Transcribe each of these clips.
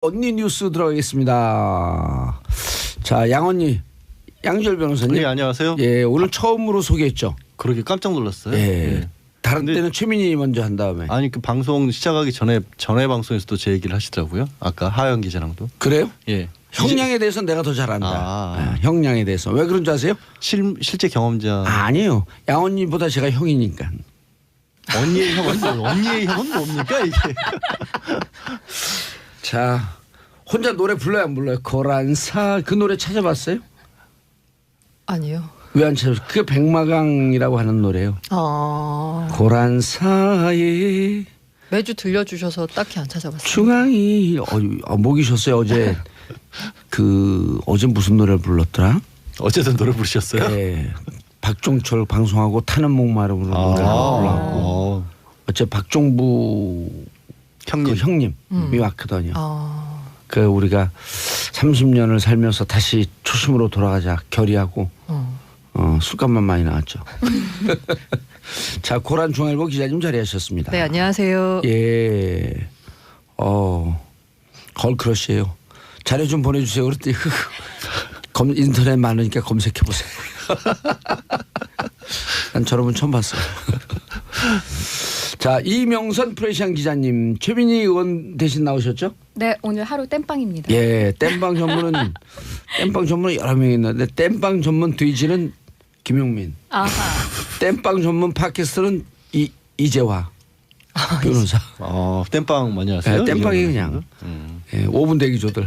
언니 뉴스 들어가겠습니다. 자, 양언니, 양지열 변호사님. 네, 안녕하세요. 예, 오늘 처음으로 소개했죠. 그러게 깜짝 놀랐어요. 예. 네. 다른 때는 최민희 먼저 한 다음에. 아니 그 방송 시작하기 전에 방송에서도 제 얘기를 하시더라고요. 아까 하영 기자랑도. 그래요? 예. 형량에 대해서 내가 더 잘한다. 예, 형량에 대해서. 왜 그런 줄 아세요? 실제 경험자. 아니에요. 양언니보다 제가 형이니까. 언니의 형은 뭡니까 이게? 자, 혼자 노래 불러요 안 불러요? 거란사 그 노래 찾아봤어요? 아니요. 왜 안 찾아봤어요? 그게 백마강이라고 하는 노래예요. 고란사에 매주 들려주셔서 딱히 안 찾아봤어요. 중앙이 목이 쉬었어요. 어제 어제 무슨 노래를 불렀더라? 어제도 노래 부르셨어요? 네. 박종철 방송하고 타는 목마름으로 노래를 불렀고 어제 박종부 형님. 그 형님이 왔거든요. 아. 그 우리가 30년을 살면서 다시 초심으로 돌아가자 결의하고 술값만 많이 나왔죠. 자, 고란 중앙일보 기자님 자리하셨습니다. 네, 안녕하세요. 예. 걸크러쉬예요. 자료 좀 보내주세요. 그랬더니 인터넷 많으니까 검색해 보세요. 난 저런 분 처음 봤어요. 자, 이명선 프레시안 기자님, 최민희 의원 대신 나오셨죠? 네, 오늘 하루 땜빵입니다. 예, 땜빵 전문은 여러 명 있는데 땜빵 전문 돼지는 김용민. 아하. 땜빵 전문 팟캐스트는 이재화 변호사. 땜빵 많이 하세요? 네, 땜빵이 그냥. 예, 5분 대기조들.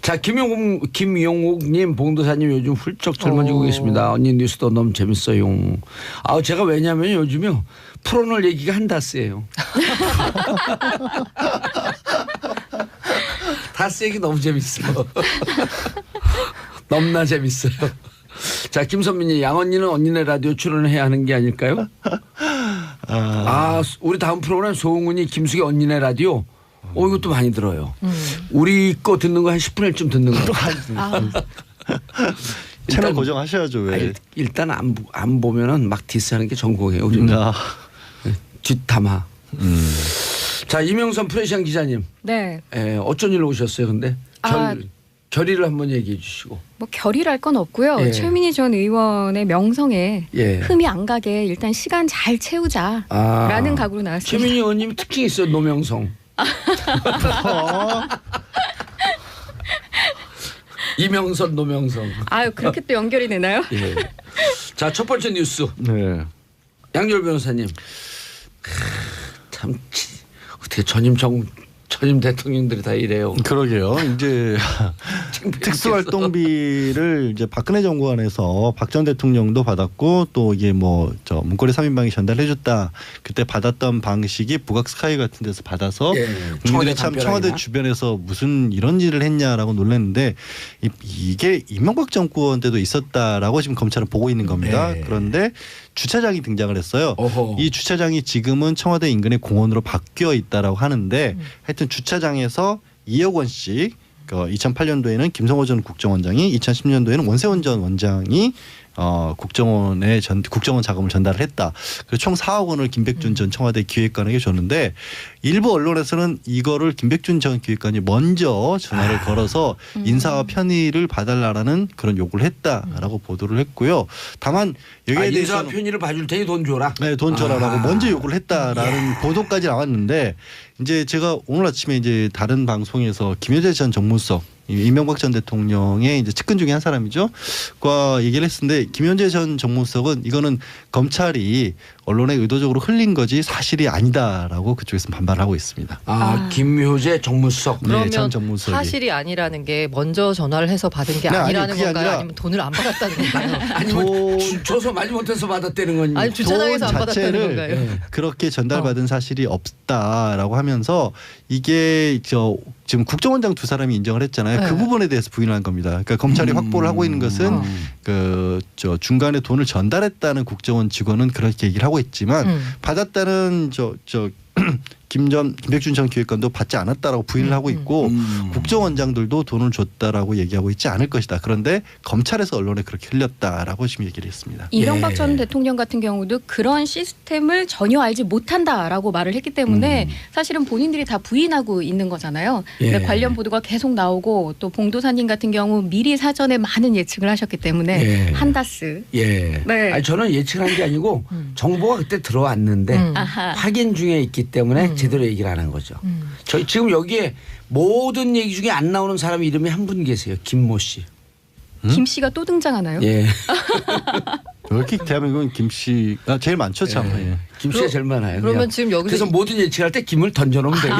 자, 김용옥님, 봉도사님 요즘 훌쩍 젊어지고 계십니다. 언니 뉴스도 너무 재밌어요. 제가 왜냐면 요즘요 풀어놓을 얘기가 한다스예요. 다스 얘기 너무 재밌어. 너무나 재밌어요. 자, 김선민이 양언니는 언니네 라디오 출연해야 하는 게 아닐까요? 우리 다음 프로그램 소흥훈이 김숙의 언니네 라디오. 이것도 많이 들어요. 우리 거 듣는 거 한 10분의 1쯤 듣는 거. 채널 고정하셔야죠. 왜? 일단 안 보면은 막 디스하는 게 전공이에요. 우리는. 뒷담화. 자, 이명선 프레시안 기자님. 네. 어쩐 일로 오셨어요, 근데? 결의를 한번 얘기해 주시고. 뭐 결의랄 건 없고요. 예. 최민희 전 의원의 명성에 예. 흠이 안 가게 일단 시간 잘 채우자라는 각오로 나왔습니다. 최민희 의원님 특징이 있어요. 노명성. 이명선 노명성. 그렇게 또 연결이 되나요? 예. 자, 첫 번째 뉴스. 네. 양열 변호사님. 참 어떻게 전임 대통령들이 다 이래요. 그러게요. 이제 특수활동비를 이제 박근혜 정부 안에서 박 전 대통령도 받았고 또 이게 문고리 3인방이 전달해줬다. 그때 받았던 방식이 북악 스카이 같은 데서 받아서 국민들이 참 청와대 주변에서 무슨 이런 일을 했냐라고 놀랐는데 이게 이명박 정권 때도 있었다라고 지금 검찰은 보고 있는 겁니다. 네. 그런데 주차장이 등장을 했어요. 어허. 이 주차장이 지금은 청와대 인근의 공원으로 바뀌어 있다라고 하는데 하여튼 주차장에서 2억 원씩 2008년도에는 김성호 전 국정원장이 2010년도에는 원세훈 전 원장이 국정원 자금을 전달을 했다. 그래서 총 4억 원을 김백준 전 청와대 기획관에게 줬는데 일부 언론에서는 이거를 김백준 전 기획관이 먼저 전화를 걸어서 인사와 편의를 봐달라는 그런 요구를 했다라고 보도를 했고요. 다만 여기에 대해서 인사와 편의를 봐줄 테니 돈 줘라. 네, 돈 줘라라고 먼저 요구를 했다라는 보도까지 나왔는데 이제 제가 오늘 아침에 이제 다른 방송에서 김여재 전 정무수석 이명박 전 대통령의 이제 측근 중에 한 사람이죠. 과 얘기를 했는데 김현재 전 정무수석은 이거는 검찰이 언론에 의도적으로 흘린 거지 사실이 아니다라고 그쪽에서 반발을 하고 있습니다. 김효재 정무수석. 그러면 전 정무수석이. 사실이 아니라는 게 먼저 전화를 해서 받은 게 아니라는 건가요? 아니면 돈을 안 받았다는 건가요? 아니면 줘서 많이 못해서 받았다는 건지. 아니 주차장에서 안 돈 받았다는 자체를 건가요? 그렇게 전달받은 사실이 없다라고 하면서 이게 지금 국정원장 두 사람이 인정을 했잖아요. 그 부분에 대해서 부인한 겁니다. 그러니까 검찰이 확보를 하고 있는 것은 중간에 돈을 전달했다는 국정원 직원은 그렇게 얘기를 하고 있지만 받았다는 김백준 전 기획관도 받지 않았다라고 부인을 하고 있고 국정원장들도 돈을 줬다라고 얘기하고 있지 않을 것이다. 그런데 검찰에서 언론에 그렇게 흘렸다라고 지금 얘기를 했습니다. 이명박 전 대통령 같은 경우도 그런 시스템을 전혀 알지 못한다라고 말을 했기 때문에 사실은 본인들이 다 부인하고 있는 거잖아요. 근데 관련 보도가 계속 나오고 또 봉도사님 같은 경우 미리 사전에 많은 예측을 하셨기 때문에 한다스. 네. 아니, 저는 예측한 게 아니고 정보가 그때 들어왔는데 확인 중에 있기 때문에 제대로 얘기를 안 한 거죠. 저희 지금 여기에 모든 얘기 중에 안 나오는 사람 이름이 한 분 계세요. 김모 씨. 김 씨가 또 등장하나요? 예. 이렇게 대한민국은 김 씨가 제일 많죠, 참. 예. 김 씨가 제일 많아요. 그러면 그냥. 지금 여기서 그래서 모든 예측할 때 김을 던져놓으면 돼요.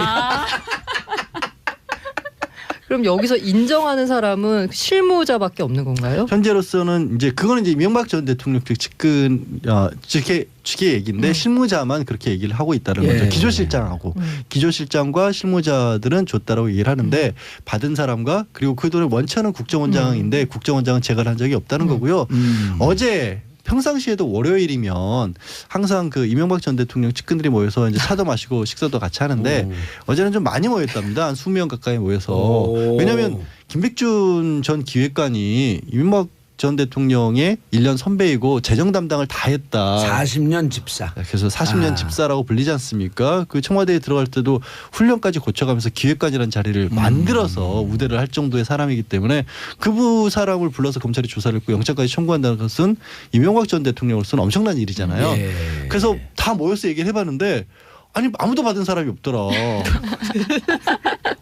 그럼 여기서 인정하는 사람은 실무자밖에 없는 건가요? 현재로서는 이제 그거는 이제 이명박 전 대통령 측의 얘기인데 실무자만 그렇게 얘기를 하고 있다는 거죠. 기조실장하고 기조실장과 실무자들은 줬다라고 얘기를 하는데 받은 사람과 그리고 그 돈을 원천은 국정원장인데 국정원장은 제거를 한 적이 없다는 거고요. 어제 평상시에도 월요일이면 항상 그 이명박 전 대통령 측근들이 모여서 이제 차도 마시고 식사도 같이 하는데 어제는 좀 많이 모였답니다. 한 20명 가까이 모여서. 왜냐하면 김백준 전 기획관이 이명박 전 대통령의 1년 선배이고 재정 담당을 다 했다. 40년 집사. 그래서 40년 집사라고 불리지 않습니까? 그 청와대에 들어갈 때도 훈련까지 고쳐가면서 기획관이라는 자리를 만들어서 우대를 할 정도의 사람이기 때문에 그 사람을 불러서 검찰이 조사를 했고 영장까지 청구한다는 것은 이명박 전 대통령으로서는 엄청난 일이잖아요. 그래서 다 모여서 얘기를 해봤는데 아니 아무도 받은 사람이 없더라.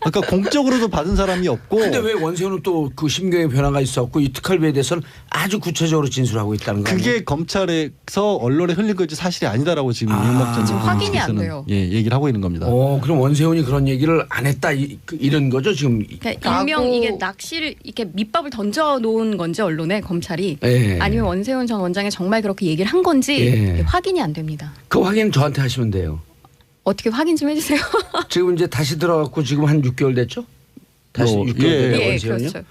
그러니까 공적으로도 받은 사람이 없고. 근데 왜 원세훈은 또 그 심경의 변화가 있었고 이 특활비에 대해서는 아주 구체적으로 진술하고 있다는 거예요? 그게 검찰에서 언론에 흘린 거지 사실이 아니다라고 지금 이명박 전 지금 확인이 안 대통령께서는 돼요. 얘기를 하고 있는 겁니다. 그럼 원세훈이 그런 얘기를 안 했다 이런 거죠 지금? 그러니까 일명 이게 낚시를 이렇게 밑밥을 던져 놓은 건지 언론에 검찰이 아니면 원세훈 전 원장이 정말 그렇게 얘기를 한 건지 확인이 안 됩니다. 그 확인 저한테 하시면 돼요. 어떻게 확인 좀 해주세요. 지금 이제 다시 들어갔고 지금 한 6개월 됐죠? 다시 6개월 됐네요. 원세훈이요? 그렇죠.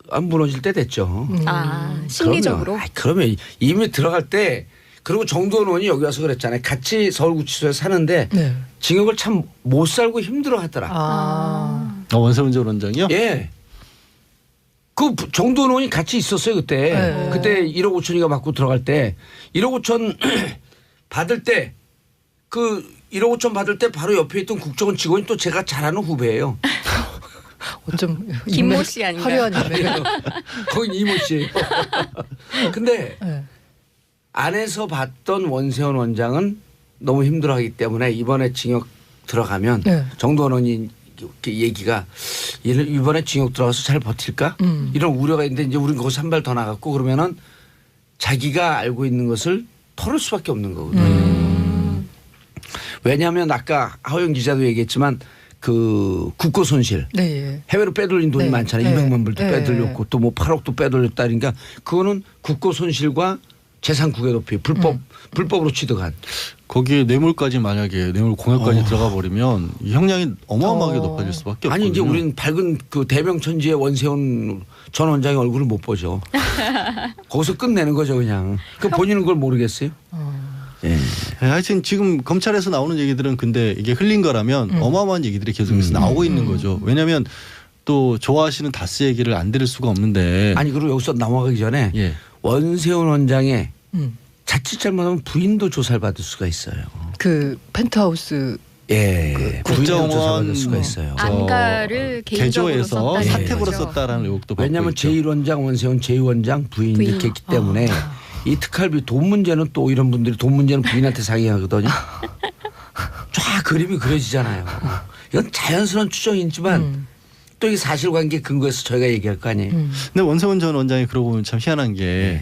안 무너질 때 됐죠. 심리적으로. 그러면 이미 들어갈 때 그리고 정도원 의원이 여기 와서 그랬잖아요. 같이 서울구치소에 사는데 징역을 참 못 살고 힘들어하더라. 원세훈 전 원장이요? 예. 그 정도원 의원이 같이 있었어요 그때. 그때 1억 5천이가 받고 들어갈 때 1억 5천 받을 때 그 1억 5천 받을 때 바로 옆에 있던 국정원 직원이 또 제가 잘 아는 후배예요. 어쩜 김모 씨 아닌가요? 화려한 인맥. 거긴 이모 씨예요. 근데 안에서 봤던 원세훈 원장은 너무 힘들어하기 때문에 이번에 징역 들어가면 정도원 의원이 얘기가 이번에 징역 들어가서 잘 버틸까? 이런 우려가 있는데 이제 우리는 거기서 한 발 더 나갔고 그러면은 자기가 알고 있는 것을 털을 수밖에 없는 거거든요. 왜냐하면 아까 하호영 기자도 얘기했지만 그 국고 손실 해외로 빼돌린 돈이 많잖아요. 200만 불도 빼돌렸고 또 뭐 8억도 빼돌렸다 그러니까 그거는 국고 손실과 재산 국외 도피 불법으로 취득한 거기에 뇌물까지 만약에 뇌물 공여까지 들어가 버리면 이 형량이 어마어마하게 높아질 수밖에 없거든요. 아니 이제 우리는 밝은 그 대명천지의 원세훈 전 원장의 얼굴을 못 보죠. 거기서 끝내는 거죠 그냥. 그 본인은 그걸 모르겠어요. 하여튼 지금 검찰에서 나오는 얘기들은 근데 이게 흘린 거라면 어마어마한 얘기들이 계속해서 나오고 있는 거죠. 왜냐하면 또 좋아하시는 다스 얘기를 안 들을 수가 없는데. 아니 그리고 여기서 넘어가기 전에 원세훈 원장의 자칫 잘못하면 부인도 조사를 받을 수가 있어요. 그 펜트하우스. 그 국정원 조사 받을 수가 있어요. 안가를 개인적으로 개조해서 썼다는 사택으로 거죠. 썼다라는 의혹도 받고 왜냐하면 있죠. 제1원장 원세훈 제2원장 부인 이렇게 했기 때문에 이 특활비 돈 문제는 또 이런 분들이 돈 문제는 부인한테 상의하거든요. 쫙 그림이 그려지잖아요. 이건 자연스러운 추정이지만 또 이게 사실관계 근거에서 저희가 얘기할 거 아니에요. 근데 원세훈 전 원장이 그러고 보면 참 희한한 게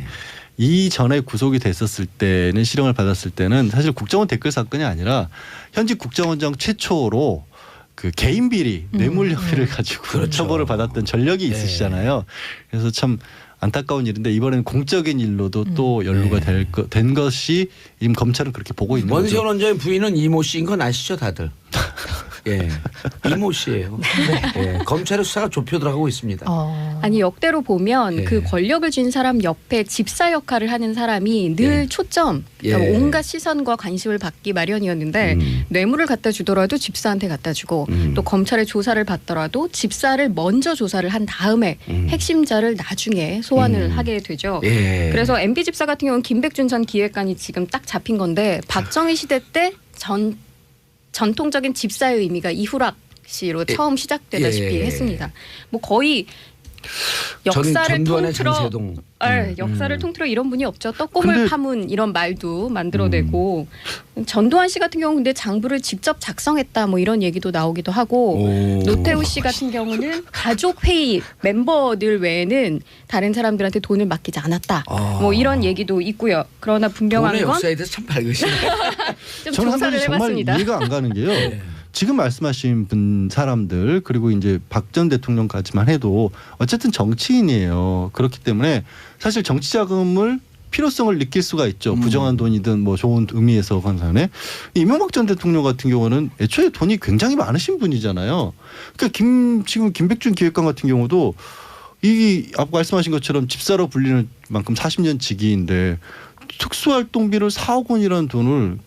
이전에 구속이 됐었을 때는 실형을 받았을 때는 사실 국정원 댓글 사건이 아니라 현직 국정원장 최초로 그 개인 비리 뇌물 혐의를 가지고 처벌을 받았던 전력이 있으시잖아요. 그래서 참 안타까운 일인데 이번에는 공적인 일로도 또 연루가 된 것이 지금 검찰은 그렇게 보고 있는 거죠. 원세훈 원장의 부인은 이모 씨인 건 아시죠 다들. 예. 이모 씨예요. 예. 검찰의 수사가 좁혀 들어가고 있습니다. 아니 역대로 보면 예. 그 권력을 쥔 사람 옆에 집사 역할을 하는 사람이 늘 예. 초점, 그러니까 예. 온갖 시선과 관심을 받기 마련이었는데 뇌물을 갖다 주더라도 집사한테 갖다 주고 또 검찰의 조사를 받더라도 집사를 먼저 조사를 한 다음에 핵심자를 나중에 소환을 하게 되죠. 예. 그래서 MB 집사 같은 경우는 김백준 전 기획관이 지금 딱 잡힌 건데 박정희 시대 때 전통적인 집사의 의미가 이후락 씨로 처음 시작되다시피 예. 했습니다. 뭐 거의 역사를 전두환의 통틀어 장세동. 역사를 통틀어 이런 분이 없죠. 떡고물 근데- 파문 이런 말도 만들어내고 전두환 씨 같은 경우 근데 장부를 직접 작성했다 뭐 이런 얘기도 나오기도 하고 오. 노태우 씨 같은 경우는 가족 회의 멤버들 외에는 다른 사람들한테 돈을 맡기지 않았다. 뭐 이런 얘기도 있고요. 그러나 분명한 돈의 건 역사에 대해서 참 밝으시네. 좀 저는 한 조사를 가지 정말 해봤습니다. 이해가 안 가는 게요. 지금 말씀하신 분 사람들 그리고 이제 박 전 대통령까지만 해도 어쨌든 정치인이에요. 그렇기 때문에 사실 정치 자금을 필요성을 느낄 수가 있죠. 부정한 돈이든 뭐 좋은 의미에서 간사네. 이명박 전 대통령 같은 경우는 애초에 돈이 굉장히 많으신 분이잖아요. 그러니까 지금 김백준 기획관 같은 경우도 이 아까 말씀하신 것처럼 집사로 불리는 만큼 40년 직위인데 특수활동비를 4억 원이라는 돈을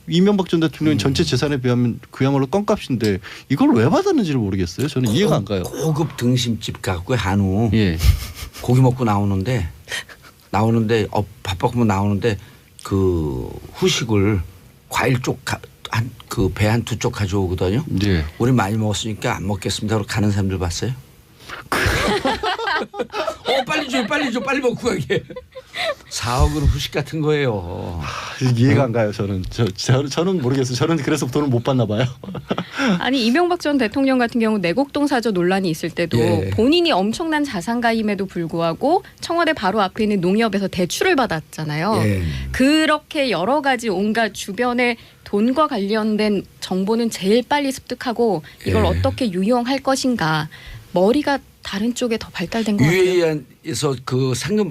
이명박 전 대통령 전체 재산에 비하면 그야말로 껌값인데 이걸 왜 받았는지를 모르겠어요. 저는 이해가 안 가요. 고급 등심집 갖고 한우 예. 고기 먹고 나오는데 바빠보면 나오는데 그 후식을 과일 쪽 그 배 한 두 쪽 가져오거든요. 예. 우리 많이 먹었으니까 안 먹겠습니다. 그러고 가는 사람들 봤어요? 빨리 줘 빨리 먹고 가게. 4억은 후식 같은 거예요. 이해가 안 가요. 저는 모르겠어요. 저는 그래서 돈을 못 받나 봐요. 아니 이명박 전 대통령 같은 경우 내곡동 사저 논란이 있을 때도 예. 본인이 엄청난 자산가임에도 불구하고 청와대 바로 앞에 있는 농협에서 대출을 받았잖아요. 예. 그렇게 여러 가지 온갖 주변에 돈과 관련된 정보는 제일 빨리 습득하고 이걸 예. 어떻게 유용할 것인가 머리가 다른 쪽에 더 발달된 것 같아요. UAE에서 그 상금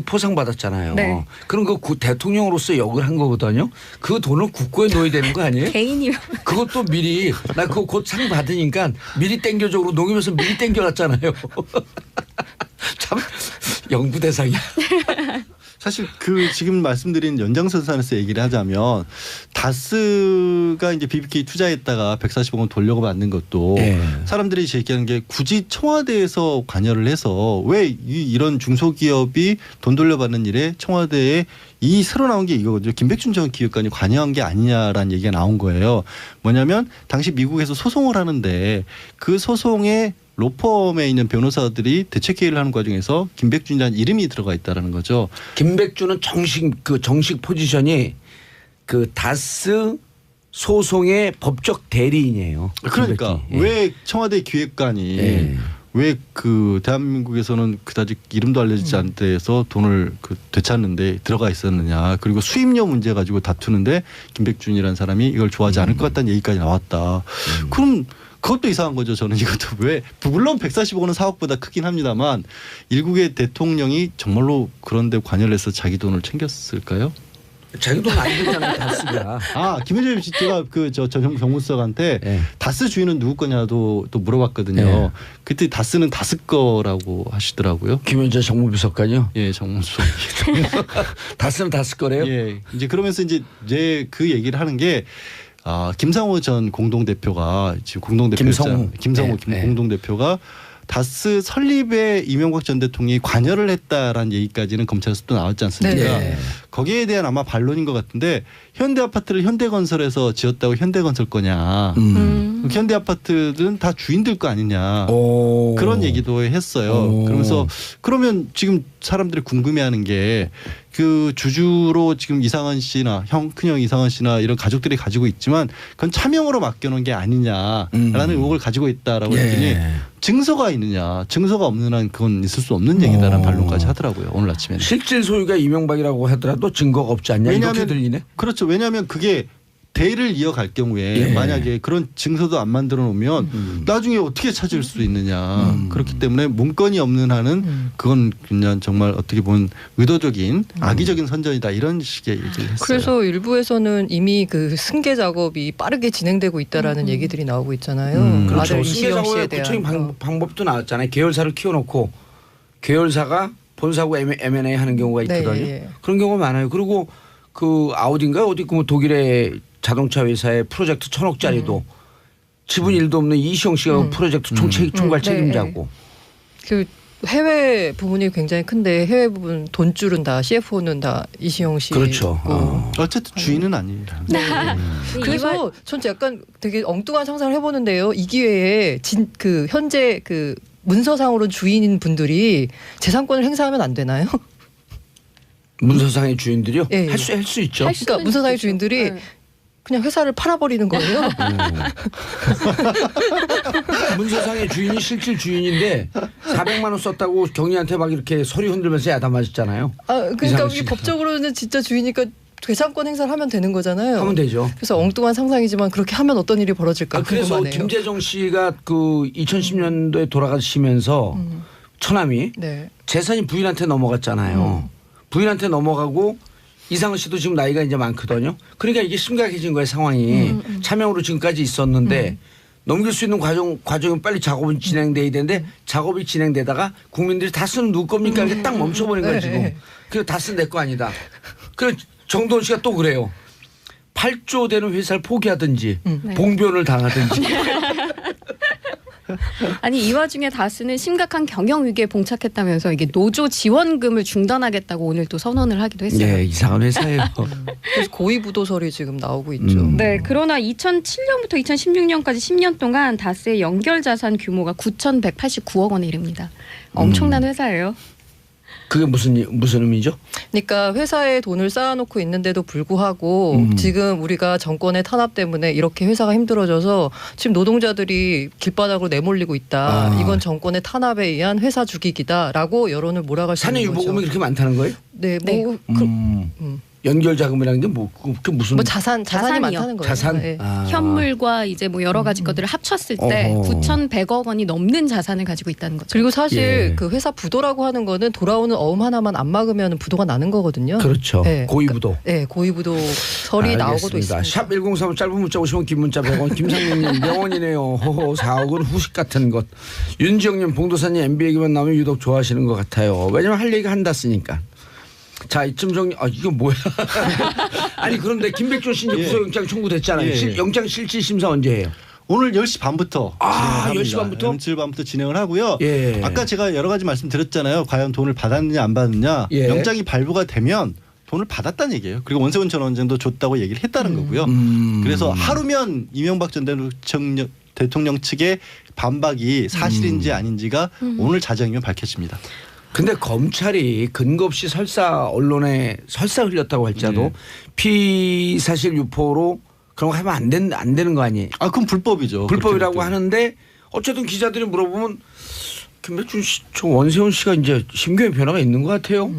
포상 받았잖아요. 네. 그럼 그 대통령으로서 역을 한 거거든요. 그 돈을 국고에 넣어야 되는 거 아니에요? 개인이 그것도 미리 나 그거 곧 상 받으니까 미리 땡겨줘. 농협에서 미리 땡겨놨잖아요. 참 영구대상이야. 사실 지금 말씀드린 연장선상에서 얘기를 하자면 다스가 이제 BBK 투자했다가 140억 원 돌려고 만든 것도 예. 사람들이 제기하는 게 굳이 청와대에서 관여를 해서 왜 이런 중소기업이 돈 돌려받는 일에 청와대에 이 새로 나온 게 이거거든요. 김백준 전 기획관이 관여한 게 아니냐라는 얘기가 나온 거예요. 뭐냐면 당시 미국에서 소송을 하는데 그 소송에 로펌에 있는 변호사들이 대책회의를 하는 과정에서 김백준이라는 이름이 들어가 있다라는 거죠. 김백준은 정식 포지션이 그 다스 소송의 법적 대리인이에요. 그러니까 김백준이. 왜 청와대 기획관이 예. 왜 그 대한민국에서는 그다지 이름도 알려지지 않은 데에서 돈을 되찾는데 들어가 있었느냐. 그리고 수입료 문제 가지고 다투는데 김백준이라는 사람이 이걸 좋아하지 않을 것 같다는 얘기까지 나왔다. 그럼 그것도 이상한 거죠. 저는 이것도 왜 물론 140억 원은 4억보다 크긴 합니다만 일국의 대통령이 정말로 그런 데 관여를 해서 자기 돈을 챙겼을까요? 자기 돈 안 되잖아요. 다스가. 김혜재 씨 제가 정무수석한테 예. 다스 주인은 누구 거냐도 또 물어봤거든요. 예. 그때 다스는 다스 거라고 하시더라고요. 김현재 정무비서관이요. 예, 정무수석. 다스는 다스 거래요. 예, 이제 그러면서 이제 그 얘기를 하는 게 김상호 전 공동대표가 지금 공동대표였잖아요. 김상호 네. 공동대표가 다스 설립에 이명박 전 대통령이 관여를 했다라는 얘기까지는 검찰에서 또 나왔지 않습니까? 네. 거기에 대한 아마 반론인 것 같은데 현대아파트를 현대건설에서 지었다고 현대건설 거냐. 현대아파트는 다 주인들 거 아니냐. 오. 그런 얘기도 했어요. 오. 그러면서 그러면 지금 사람들이 궁금해하는 게 그 주주로 지금 이상한 씨나 큰형 이상한 씨나 이런 가족들이 가지고 있지만 그건 차명으로 맡겨놓은 게 아니냐라는 의혹을 가지고 있다라고 했더니 증서가 있느냐. 증서가 없는 한 그건 있을 수 없는 얘기다라는 반론까지 하더라고요. 오늘 아침에는. 실질 소유가 이명박이라고 하더라도 증거가 없지 않냐. 이렇게 왜냐하면 들리네. 그렇죠. 왜냐하면 그게 대를 이어갈 경우에 예. 만약에 그런 증서도 안 만들어 놓으면 나중에 어떻게 찾을 수 있느냐. 그렇기 때문에 문건이 없는 한은 그건 그냥 정말 어떻게 보면 의도적인 악의적인 선전이다 이런 식의 얘기를 했어요. 그래서 일부에서는 이미 그 승계 작업이 빠르게 진행되고 있다라는 얘기들이 나오고 있잖아요. 그렇죠. 아들 승계 이시영 작업의 씨에 대한 구체적인 방법도 나왔잖아요. 계열사를 키워놓고 계열사가 본사하고 M&A 하는 경우가 있거든요. 네. 그런 경우가 많아요. 그리고 그 아우디인가 어디 그 독일의 자동차 회사의 프로젝트 1,000억짜리도 지분 일도 없는 이시영 씨가 그 프로젝트 총괄 책임자고. 그 해외 부분이 굉장히 큰데 해외 부분 돈줄은 다 CFO는 다 이시영 씨. 그렇죠. 어쨌든 주인은 아니에요. 그래서 전 약간 되게 엉뚱한 상상을 해보는데요. 이 기회에 그 현재 그 문서상으로는 주인인 분들이 재산권을 행사하면 안 되나요? 문서상의 주인들이요? 예. 할 수 있죠. 그러니까 문서상의 있겠죠. 주인들이 네. 그냥 회사를 팔아버리는 거예요. 문서상의 주인이 실질 주인인데 400만 원 썼다고 경리한테 막 이렇게 소리 흔들면서 야단 맞았잖아요. 아, 그러니까 이상훈 이게 씨가. 법적으로는 진짜 주인이니까 재산권 행사를 하면 되는 거잖아요. 하면 되죠. 그래서 엉뚱한 상상이지만 그렇게 하면 어떤 일이 벌어질까 그래서 궁금하네요. 김재정 씨가 그 2010년도에 돌아가시면서 처남이 네. 재산이 부인한테 넘어갔잖아요. 부인한테 넘어가고 이상은 씨도 지금 나이가 이제 많거든요. 그러니까 이게 심각해진 거예요, 상황이. 차명으로 지금까지 있었는데 넘길 수 있는 과정은 빨리 작업은 진행돼야 되는데 작업이 진행되다가 국민들이 다 쓰는 누구 겁니까? 이렇게 딱 멈춰버린 거예요, 지금. 네. 그래서 다 쓴 내 거 아니다. 그래서 정도원 씨가 또 그래요. 8조 되는 회사를 포기하든지 네. 봉변을 당하든지. 아니 이 와중에 다스는 심각한 경영 위기에 봉착했다면서 이게 노조 지원금을 중단하겠다고 오늘 또 선언을 하기도 했어요. 네, 이상한 회사예요. 그래서 고위부도설이 지금 나오고 있죠. 네, 그러나 2007년부터 2016년까지 10년 동안 다스의 연결 자산 규모가 9,189억 원에 이릅니다. 엄청난 회사예요. 그게 무슨 의미죠? 그러니까 회사에 돈을 쌓아놓고 있는데도 불구하고 지금 우리가 정권의 탄압 때문에 이렇게 회사가 힘들어져서 지금 노동자들이 길바닥으로 내몰리고 있다. 이건 정권의 탄압에 의한 회사 죽이기다라고 여론을 몰아갈 수 사내 있는 거죠. 유보금이 그렇게 많다는 거예요? 네, 네. 뭐, 연결 자금이라는 게 뭐 그게 무슨 뭐 자산이 자산이요. 많다는 거예요. 자산? 네. 현물과 이제 뭐 여러 가지 것들을 합쳤을 때 어허. 9,100억 원이 넘는 자산을 가지고 있다는 거죠. 그리고 사실 예. 그 회사 부도라고 하는 거는 돌아오는 어음 하나만 안 막으면 부도가 나는 거거든요. 그렇죠. 네. 고위부도. 네, 고위부도 설이 나오고도 있습니다. 샵 1035 짧은 문자 50원 긴 문자 100원 김상민님 명언이네요. 호호 4억은 후식 같은 것. 윤지영님 봉도사님 MB 얘기만 나오면 유독 좋아하시는 것 같아요. 왜냐면 할 얘기가 한다 쓰니까. 자 이쯤 정리. 이거 뭐야? 아니 그런데 김백준 씨 이제 구속영장 청구됐잖아요. 예. 영장 실질 심사 언제 해요? 오늘 10시 반부터 10시 반부터? 10시 반부터 진행을 하고요. 예. 아까 제가 여러 가지 말씀드렸잖아요. 과연 돈을 받았느냐 안 받았느냐. 예. 영장이 발부가 되면 돈을 받았다는 얘기예요. 그리고 원세훈 전 원장도 줬다고 얘기를 했다는 거고요. 그래서 하루면 이명박 전 대통령 측의 반박이 사실인지 아닌지가 오늘 자정이면 밝혀집니다. 근데 검찰이 근거 없이 언론에 설사 흘렸다고 할지라도 피사실 유포로 그런 거 하면 안 되는 거 아니에요? 그럼 불법이죠. 불법이라고 그렇게 하는데 어쨌든 기자들이 물어보면 김백준 씨, 저 원세훈 씨가 이제 심경의 변화가 있는 것 같아요.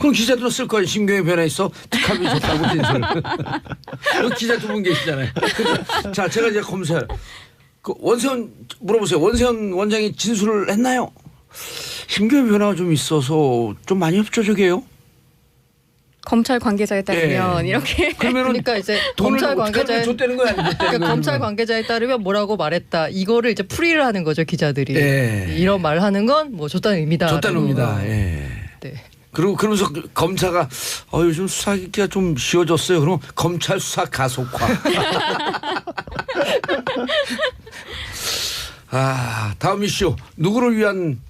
그럼 기자들은 쓸 거예요. 심경의 변화 있어. 특합이 줬다고 진술. 여기 기자 두 분 계시잖아요. 자, 제가 이제 검사를 원세훈 물어보세요. 원세훈 원장이 진술을 했나요? 심경의 변화가 좀 있어서 좀 많이 협조적이에요. 검찰 관계자에 따르면 이렇게 그러면은 그러니까 이제 돈을 검찰 어떻게 관계자에 줬다는 거야? 그러니까 검찰 관계자에 따르면 뭐라고 말했다. 이거를 이제 풀이를 하는 거죠 기자들이. 예. 이런 말 하는 건 뭐 줬다는 의미다. 줬다는 의미다. 예. 네. 그리고 그러면서 검사가 요즘 수사기가 좀 쉬워졌어요. 그럼 검찰 수사 가속화. 다음 이슈 누구를 위한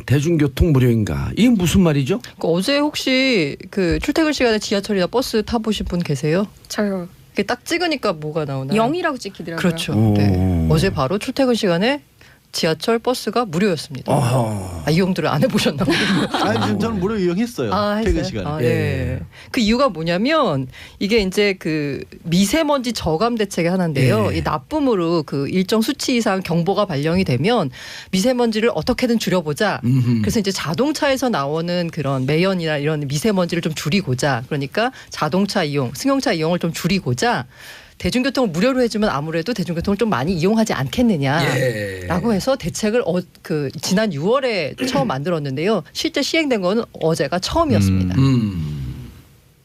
대중교통 무료인가? 이게 무슨 말이죠? 어제 혹시 그 출퇴근 시간에 지하철이나 버스 타보신 분 계세요? 저요. 이렇게 딱 찍으니까 뭐가 나오나요? 0이라고 찍히더라고요. 그렇죠. 네. 어제 바로 출퇴근 시간에 지하철, 버스가 무료였습니다. 어허. 이용들을 안 해보셨나 보네요. 아니 지금 저는 무료 이용했어요. 퇴근 시간에. 예. 그 이유가 뭐냐면 이게 이제 그 미세먼지 저감 대책의 하나인데요. 예. 이 나쁨으로 그 일정 수치 이상 경보가 발령이 되면 미세먼지를 어떻게든 줄여보자. 그래서 이제 자동차에서 나오는 그런 매연이나 이런 미세먼지를 좀 줄이고자, 그러니까 자동차 이용, 승용차 이용을 좀 줄이고자 대중교통을 무료로 해주면 아무래도 대중교통을 좀 많이 이용하지 않겠느냐라고 해서 대책을 지난 6월에 처음 만들었는데요. 실제 시행된 거는 어제가 처음이었습니다.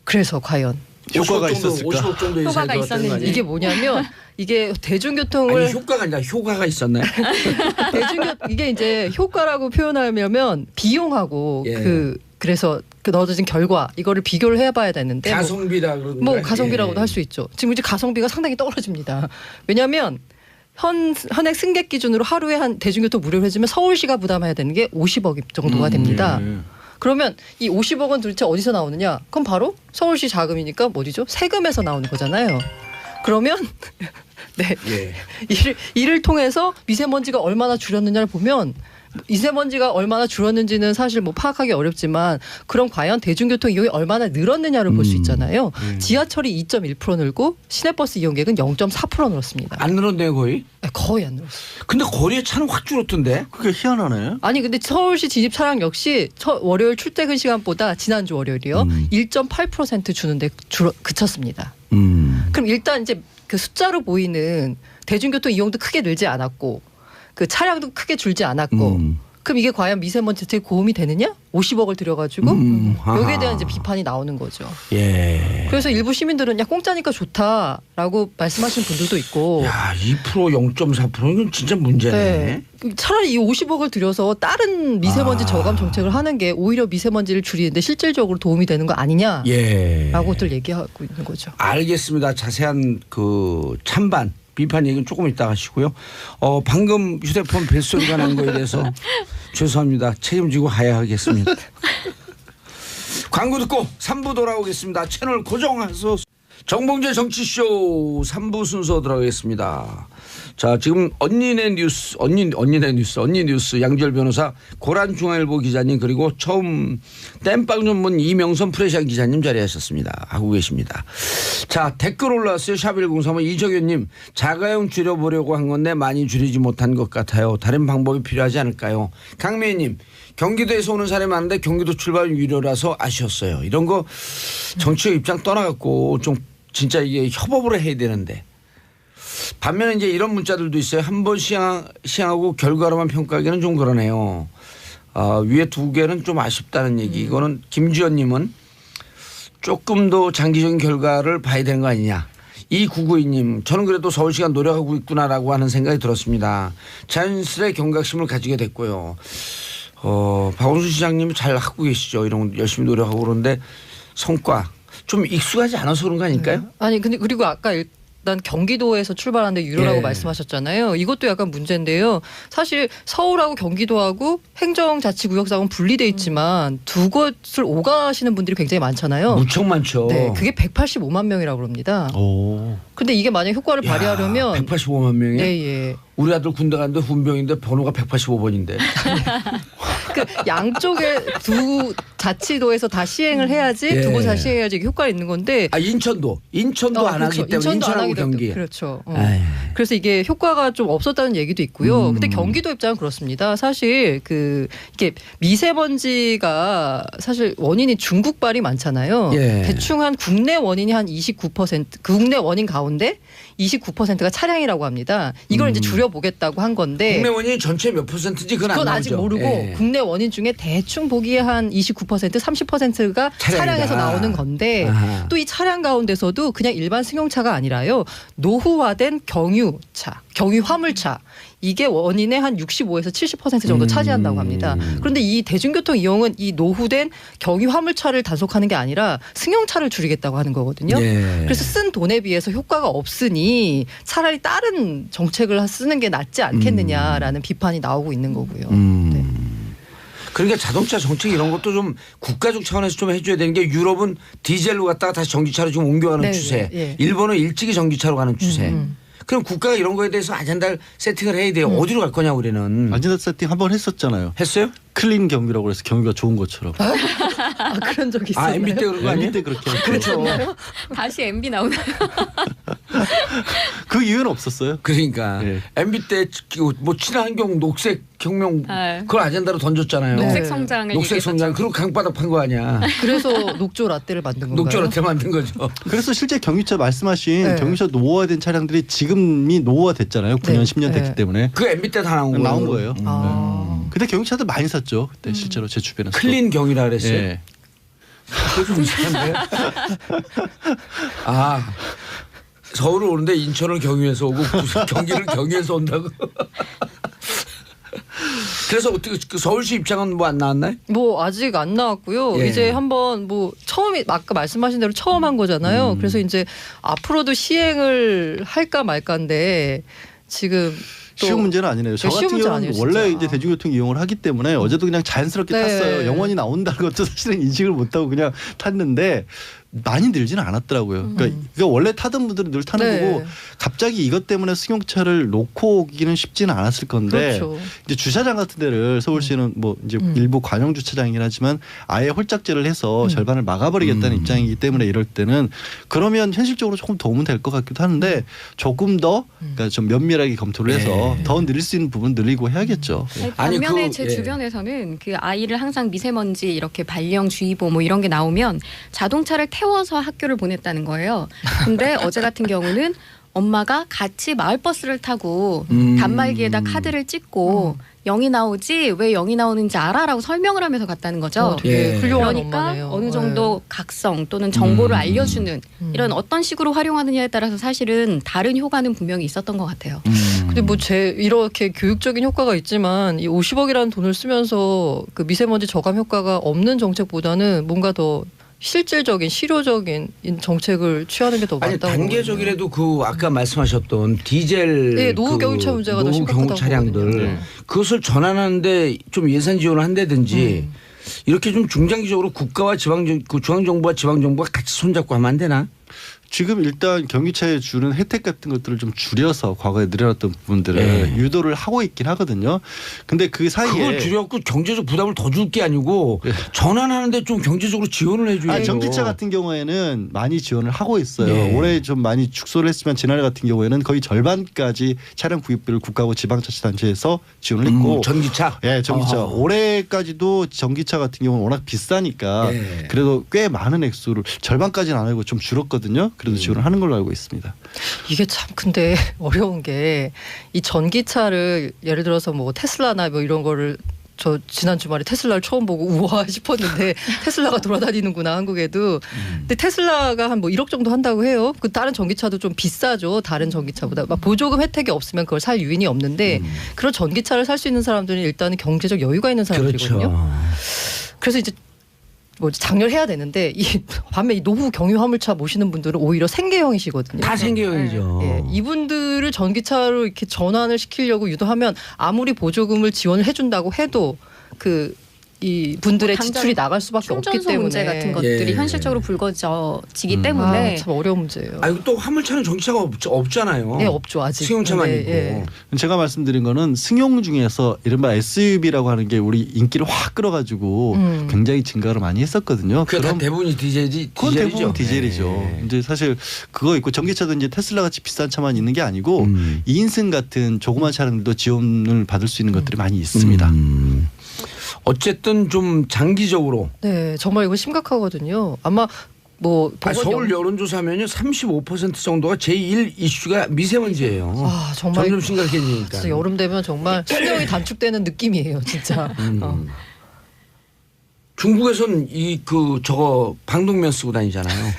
그래서 과연 효과가 50억 정도, 있었을까? 50억 정도 효과가 예산이 들어갔다는 거 있었는지. 아니에요? 이게 뭐냐면 이게 대중교통을 아니 효과가 아니라 효과가 있었나요? 이게 이제 효과라고 표현하려면 비용하고 예. 그래서 그 넣어진 결과 이거를 비교를 해봐야 되는데 가성비라 그러는 뭐 거야? 가성비라고도 예. 할 수 있죠. 지금 이제 가성비가 상당히 떨어집니다. 왜냐하면 현행 승객 기준으로 하루에 한 대중교통 무료로 해주면 서울시가 부담해야 되는 게 50억 정도가 됩니다. 그러면 이 50억 원 도대체 어디서 나오느냐? 그럼 바로 서울시 자금이니까 뭐죠? 세금에서 나오는 거잖아요. 그러면 네 예. 이를 통해서 미세먼지가 얼마나 줄였느냐를 보면 미세먼지가 얼마나 줄었는지는 사실 뭐 파악하기 어렵지만 그럼 과연 대중교통 이용이 얼마나 늘었느냐를 볼 수 있잖아요. 지하철이 2.1% 늘고 시내버스 이용객은 0.4% 늘었습니다. 안 늘었네요 거의. 네, 거의 안 늘었어요. 근데 거리에 차는 확 줄었던데. 그게 희한하네. 아니 근데 서울시 진입 차량 역시 월요일 출퇴근 시간보다 지난주 월요일이요 1.8% 주는데 그쳤습니다. 그럼 일단 이제 그 숫자로 보이는 대중교통 이용도 크게 늘지 않았고 그 차량도 크게 줄지 않았고 그럼 이게 과연 미세먼지 대책에 도움이 되느냐? 50억을 들여가지고 여기에 대한 이제 비판이 나오는 거죠. 예. 그래서 일부 시민들은 야 공짜니까 좋다라고 말씀하시는 분들도 있고 야 2% 0.4% 이건 진짜 문제네. 네. 차라리 이 50억을 들여서 다른 미세먼지 저감 정책을 하는 게 오히려 미세먼지를 줄이는데 실질적으로 도움이 되는 거 아니냐라고들 예. 얘기하고 있는 거죠. 알겠습니다. 자세한 그 찬반 비판 얘기는 조금 이따 하시고요. 방금 휴대폰 벨소리가 난 거에 대해서 죄송합니다. 책임지고 하야하겠습니다. 광고 듣고 3부 돌아오겠습니다. 채널 고정해서 정봉재 정치쇼 3부 순서 들어가겠습니다. 자, 지금 언니 뉴스 양지열 변호사, 고란중앙일보 기자님, 그리고 처음 땜빵 전문 이명선 프레시안 기자님 자리하셨습니다. 하고 계십니다. 자, 댓글 올라왔어요. 샵1035 이정현님, 자가용 줄여보려고 한 건데 많이 줄이지 못한 것 같아요. 다른 방법이 필요하지 않을까요? 강미애님, 경기도에서 오는 사람이 많은데 경기도 출발 유료라서 아쉬웠어요. 이런 거 정치적 입장 떠나갖고 좀 진짜 이게 협업으로 해야 되는데. 반면에 이제 이런 문자들도 있어요. 한 번 시행하고 결과로만 평가하기는 좀 그러네요. 위에 두 개는 좀 아쉽다는 얘기. 이거는 김주현님은 조금 더 장기적인 결과를 봐야 되는 거 아니냐. 2992님, 저는 그래도 서울시가 노력하고 있구나라고 하는 생각이 들었습니다. 자연스레 경각심을 가지게 됐고요. 박원순 시장님이 잘 하고 계시죠. 이런 거 열심히 노력하고 그러는데 성과 좀 익숙하지 않아서 그런 거 아닐까요? 아니 근데 그리고 아까 일단 경기도에서 출발하는데 유료라고 예. 말씀하셨잖아요. 이것도 약간 문제인데요. 사실 서울하고 경기도하고 행정자치구역상은 분리돼 있지만 두 곳을 오가시는 분들이 굉장히 많잖아요. 무척 많죠. 네, 그게 185만 명이라고 그럽니다. 오. 근데 이게 만약 효과를 발휘하려면 185만 명이 예. 우리 아들 군대 갔는데 훈병인데 번호가 185번인데. 그 양쪽에 두 자치도에서 다 시행을 해야지 예. 두 곳 다 시행해야지 이게 효과가 있는 건데 인천도 안 그렇죠. 하기 때문에 인천도 안 인천하고 하기 때문에 경기. 그렇죠. 에이. 그래서 이게 효과가 좀 없었다는 얘기도 있고요. 근데 경기도 입장은 그렇습니다. 사실 이게 미세먼지가 사실 원인이 중국발이 많잖아요. 예. 대충 한 국내 원인이 한 29%, 국내 원인 가운데 29%가 차량이라고 합니다. 이걸 이제 줄여보겠다고 한 건데. 국내 원인이 전체 몇 %인지 그건 안 그건 나오죠. 아직 모르고 예. 국내 원인 중에 대충 보기에 한 29%, 30%가 차량에서 나오는 건데 아하. 또 이 차량 가운데서도 그냥 일반 승용차가 아니라요. 노후화된 경유차, 경유 화물차 이게 원인의 한 65에서 70% 정도 차지한다고 합니다. 그런데 이 대중교통 이용은 이 노후된 경유 화물차를 단속하는 게 아니라 승용차를 줄이겠다고 하는 거거든요. 예. 그래서 쓴 돈에 비해서 효과가 없으니 차라리 다른 정책을 쓰는 게 낫지 않겠느냐라는 비판이 나오고 있는 거고요. 네. 그러니까 자동차 정책 이런 것도 좀 국가적 차원에서 좀 해줘야 되는 게 유럽은 디젤로 갔다가 다시 전기차로 좀 옮겨가는 네, 추세. 예. 일본은 일찍이 전기차로 가는 추세. 그럼 국가가 이런 거에 대해서 아젠다를 세팅을 해야 돼요. 어디로 갈 거냐 우리는. 아젠다 세팅 한번 했었잖아요. 했어요? 클린 경기라고 해서 경기가 좋은 것처럼. 아, 그런 적이 있어요. 아 MB 때 그런 거 아니에요? MB 때 그렇게 했죠. 그렇죠. 다시 MB 나오나요? 그 이유는 없었어요. 그러니까 예. MB 때 뭐 친환경 녹색 혁명 아. 그걸 아젠다로 던졌잖아요. 네. 녹색 성장을 녹색 성장 그리고 강바닥 판 거 아니야. 그래서 녹조 라떼를 만든 건가요? 녹조라테 만든 거죠. 그래서 실제 경유차 말씀하신 네. 경유차 노후화된 차량들이 지금이 노후화됐잖아요. 9년, 네. 10년 됐기 네. 때문에. 그 MB 때 다 나온 거예요. 아. 그때 경유차들 많이 샀죠. 그때 실제로 제 주변에서. 클린 경이라 그랬어요. 예. 그거 좀 이상한데. 아 서울을 오는데 인천을 경유해서 오고 경기를 경유해서 온다고. 그래서 어떻게 그 서울시 입장은 뭐 안 나왔나요? 뭐 아직 안 나왔고요. 예. 이제 한번 뭐 처음이 아까 말씀하신 대로 처음 한 거잖아요. 그래서 이제 앞으로도 시행을 할까 말까인데 지금 또 쉬운 문제는 아니네요. 저 쉬운 같은 문제 경우는 아니에요, 원래 진짜. 이제 대중교통 이용을 하기 때문에 어제도 그냥 자연스럽게 네. 탔어요. 영원히 나온다는 것도 사실은 인식을 못하고 그냥 탔는데 많이 늘지는 않았더라고요. 그러니까 원래 타던 분들은 늘 타는 네. 거고 갑자기 이것 때문에 승용차를 놓고 오기는 쉽지는 않았을 건데 그렇죠. 이제 주차장 같은 데를 서울시는 뭐 이제 일부 관용 주차장이긴 하지만 아예 홀짝제를 해서 절반을 막아버리겠다는 입장이기 때문에 이럴 때는 그러면 현실적으로 조금 도움은 될 것 같기도 하는데 조금 더 그러니까 좀 면밀하게 검토를 해서 더 늘릴 수 있는 부분 늘리고 해야겠죠. 아니, 반면에 그, 제 예. 주변에서는 그 아이를 항상 미세먼지 이렇게 발령주의보 뭐 이런 게 나오면 자동차를 태워서 학교를 보냈다는 거예요. 근데 어제 같은 경우는 엄마가 같이 마을버스를 타고 단말기에다 카드를 찍고 0이 나오지 왜 0이 나오는지 알아라고 설명을 하면서 갔다는 거죠. 되게 예. 훌륭한 그러니까 엄마네요. 어느 정도 각성 또는 정보를 알려주는 음. 이런 어떤 식으로 활용하느냐에 따라서 사실은 다른 효과는 분명히 있었던 것 같아요. 근데 뭐 이렇게 교육적인 효과가 있지만 이 50억이라는 돈을 쓰면서 그 미세먼지 저감 효과가 없는 정책보다는 뭔가 더 실질적인 실효적인 정책을 취하는 게 더 아니 맞다고. 단계적이라도 그 아까 말씀하셨던 디젤 네, 노후 경유차 문제가 더 노후 심각하다고 경유 차량들 보거든요. 그것을 전환하는데 좀 예산 지원을 한다든지 이렇게 좀 중장기적으로 국가와 중앙정부와 지방정부가 같이 손잡고 하면 안 되나? 지금 일단 경유차에 주는 혜택 같은 것들을 좀 줄여서 과거에 늘어났던 부분들을 네. 유도를 하고 있긴 하거든요. 근데 그 사이에 그걸 줄여갖고 경제적 부담을 더 줄 게 아니고 전환하는데 좀 경제적으로 지원을 해줘야죠. 전기차 같은 경우에는 많이 지원을 하고 있어요. 네. 올해 좀 많이 축소를 했지만 지난해 같은 경우에는 거의 절반까지 차량 구입비를 국가하고 지방자치단체에서 지원을 했고 전기차? 예, 전기차. 어허. 올해까지도 전기차 같은 경우는 워낙 비싸니까 예. 그래도 꽤 많은 액수를 절반까지는 안 하고 좀 줄었거든요. 그래도 지원을 하는 걸로 알고 있습니다. 이게 참 근데 어려운 게 이 전기차를 예를 들어서 뭐 테슬라나 뭐 이런 거를 저 지난 주말에 테슬라를 처음 보고 우와 싶었는데 테슬라가 돌아다니는구나 한국에도. 근데 테슬라가 한 뭐 1억 정도 한다고 해요. 그 다른 전기차도 좀 비싸죠. 다른 전기차보다. 막 보조금 혜택이 없으면 그걸 살 유인이 없는데 그런 전기차를 살 수 있는 사람들은 일단은 경제적 여유가 있는 사람들이거든요. 그렇죠. 그래서 이제 뭐 장려해야 되는데 이 반면 이 노후 경유 화물차 모시는 분들은 오히려 생계형이시거든요. 다 생계형이죠. 예, 이분들을 전기차로 이렇게 전환을 시키려고 유도하면 아무리 보조금을 지원을 해준다고 해도 그 이 분들의 당장 지출이 나갈 수밖에 없기 충전소 때문에 문제 같은 것들이 예. 현실적으로 불거지기 때문에 아, 참 어려운 문제예요. 아니 또 화물차는 전기차가 없잖아요. 네, 없죠 아직. 승용차만 네, 있고. 예. 제가 말씀드린 거는 승용 중에서 이른바 SUV라고 하는 게 우리 인기를 확 끌어가지고 굉장히 증가를 많이 했었거든요. 그게 다 대부분이 그건 대부분 디젤이죠. 네. 이제 사실 그거 있고 전기차도 이제 테슬라 같이 비싼 차만 있는 게 아니고 2인승 같은 조그만 차량들도 지원을 받을 수 있는 것들이 많이 있습니다. 어쨌든 좀 장기적으로 네, 정말 이거 심각하거든요. 아마 뭐 서울 여론조사면요 35% 정도가 제1 이슈가 미세먼지예요. 아, 정말 점점 심각해지니까. 진짜 여름 되면 정말 수명이 단축되는 느낌이에요, 진짜. 중국에서는 저거 방독면 쓰고 다니잖아요.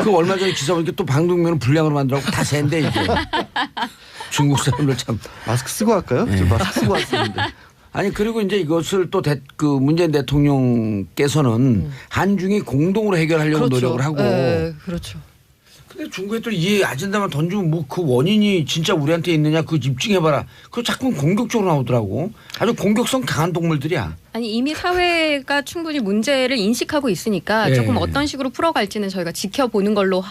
그 얼마 전에 기사 보니까 또 방독면을 불량으로 만들라고 다 샌데 이게. 중국 사람들 참. 마스크 쓰고 할까요? 저 마스크 쓰고 왔었는데. 아니 그리고 이제 이것을 또 그 문재인 대통령께서는 한중이 공동으로 해결하려고 노력을 하고. 네, 그렇죠. 근데 중국에 또 이 아젠다만 던지면 뭐 그 원인이 진짜 우리한테 있느냐 그거 입증해봐라. 그거 자꾸 공격적으로 나오더라고. 아주 공격성 강한 동물들이야. 아니 이미 사회가 충분히 문제를 인식하고 있으니까 예. 조금 어떤 식으로 풀어갈지는 저희가 지켜보는 걸로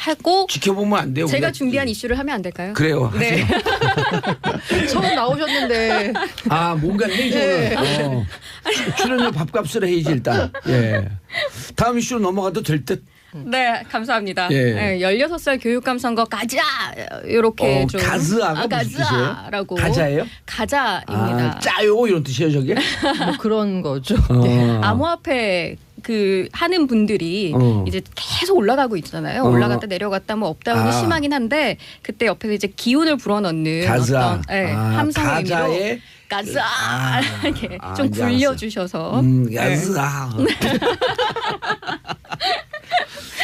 하고 지켜보면 안 돼요. 제가 우리가. 준비한 이슈를 하면 안 될까요? 그래요. 네. 처음 나오셨는데 아 뭔가 해야지. 네. 출연료 밥값을 해야지 일단. 예. 다음 이슈로 넘어가도 될 듯. 네, 감사합니다. 예. 네, 16살 교육감 선거 가자 이렇게 좀 가즈아가 무슨 뜻이에요? 가자라고 가자예요? 가자입니다. 짜요 이런 뜻이에요 저게? 뭐 그런 거죠. 암호화폐 그 하는 분들이 이제 계속 올라가고 있잖아요. 올라갔다 내려갔다 뭐 업다운이 심하긴 한데 그때 옆에서 이제 기운을 불어넣는 가자. 어떤 함성의 의미로 가자의 가자 이렇게 아, 좀 이제 굴려주셔서 가자.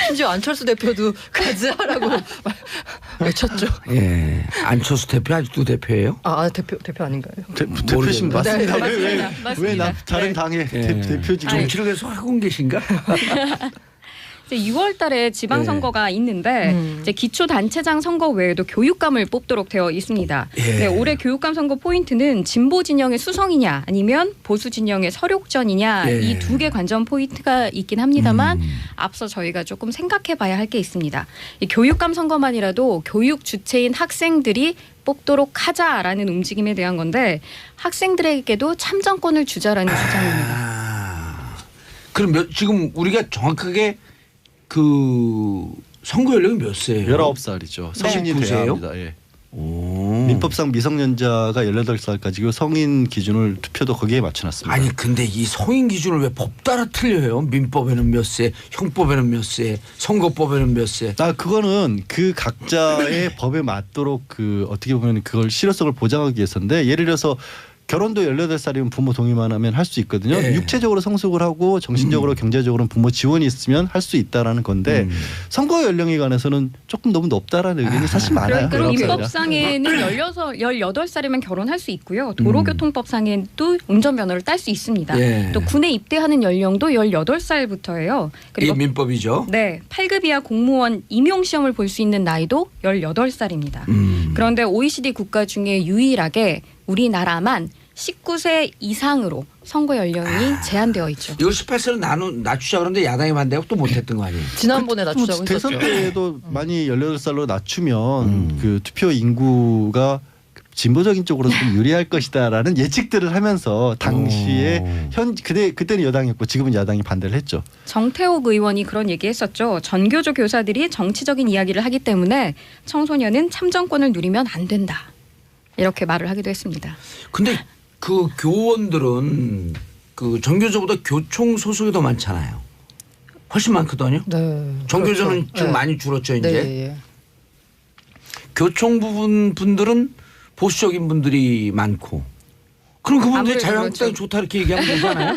심지어 안철수 대표도 가자라고 외쳤죠. 예. 안철수 대표 아직도 대표예요? 대표 아닌가요? 대표님 맞습니다. 네, 왜 맞습니다. 다른 네. 당의 예. 대표직 정치를 계속 하고 계신가? 이제 6월달에 지방선거가 있는데 이제 기초단체장 선거 외에도 교육감을 뽑도록 되어 있습니다. 예. 네, 올해 교육감 선거 포인트는 진보 진영의 수성이냐 아니면 보수 진영의 서력전이냐 예. 이 두 개 관전 포인트가 있긴 합니다만 앞서 저희가 조금 생각해봐야 할 게 있습니다. 이 교육감 선거만이라도 교육 주체인 학생들이 뽑도록 하자라는 움직임에 대한 건데 학생들에게도 참정권을 주자라는 주장입니다. 그럼 지금 우리가 정확하게 그 선거 연령이 몇 세예요? 19살이죠. 성인이 돼야 19세예요? 합니다. 예. 오. 민법상 미성년자가 18살까지고 성인 기준을 투표도 거기에 맞춰놨습니다. 아니 근데 이 성인 기준을 왜 법 따라 틀려요? 민법에는 몇 세, 형법에는 몇 세, 선거법에는 몇 세. 그거는 그 각자의 법에 맞도록 그 어떻게 보면 그걸 실효성을 보장하기 위해서인데 예를 들어서 결혼도 18살이면 부모 동의만 하면 할 수 있거든요. 네. 육체적으로 성숙을 하고 정신적으로 경제적으로 부모 지원이 있으면 할 수 있다라는 건데 선거 연령에 관해서는 조금 너무 높다라는 의견이 사실 많아요. 그리고 19살이라. 민법상에는 18살이면 결혼할 수 있고요. 도로교통법상에도 운전면허를 딸 수 있습니다. 예. 또 군에 입대하는 연령도 18살부터예요. 이게 그리고 민법이죠. 네, 8급 이하 공무원 임용 시험을 볼 수 있는 나이도 18살입니다. 그런데 OECD 국가 중에 유일하게 우리나라만 19세 이상으로 선거 연령이 제한되어 있죠. 이걸 18세로 낮추자 그러는데 야당이 반대하고 또 못했던 거 아니에요? 지난번에 낮추자고 대선 했었죠. 때도 많이 18살로 낮추면 그 투표 인구가 진보적인 쪽으로 좀 유리할 것이다라는 예측들을 하면서 당시에 그때는 여당이었고 지금은 야당이 반대를 했죠. 정태욱 의원이 그런 얘기했었죠. 전교조 교사들이 정치적인 이야기를 하기 때문에 청소년은 참정권을 누리면 안 된다. 이렇게 말을 하기도 했습니다. 근데 그 교원들은 그 정교조보다 교총 소속이 더 많잖아요. 훨씬 많거든요. 네. 정교조는 그렇죠. 좀 네. 많이 줄었죠 이제. 네. 교총 부분 분들은 보수적인 분들이 많고. 그럼 그분들이 아무래도 자유한국당이 그렇죠. 좋다 이렇게 얘기하면 되지 않아요?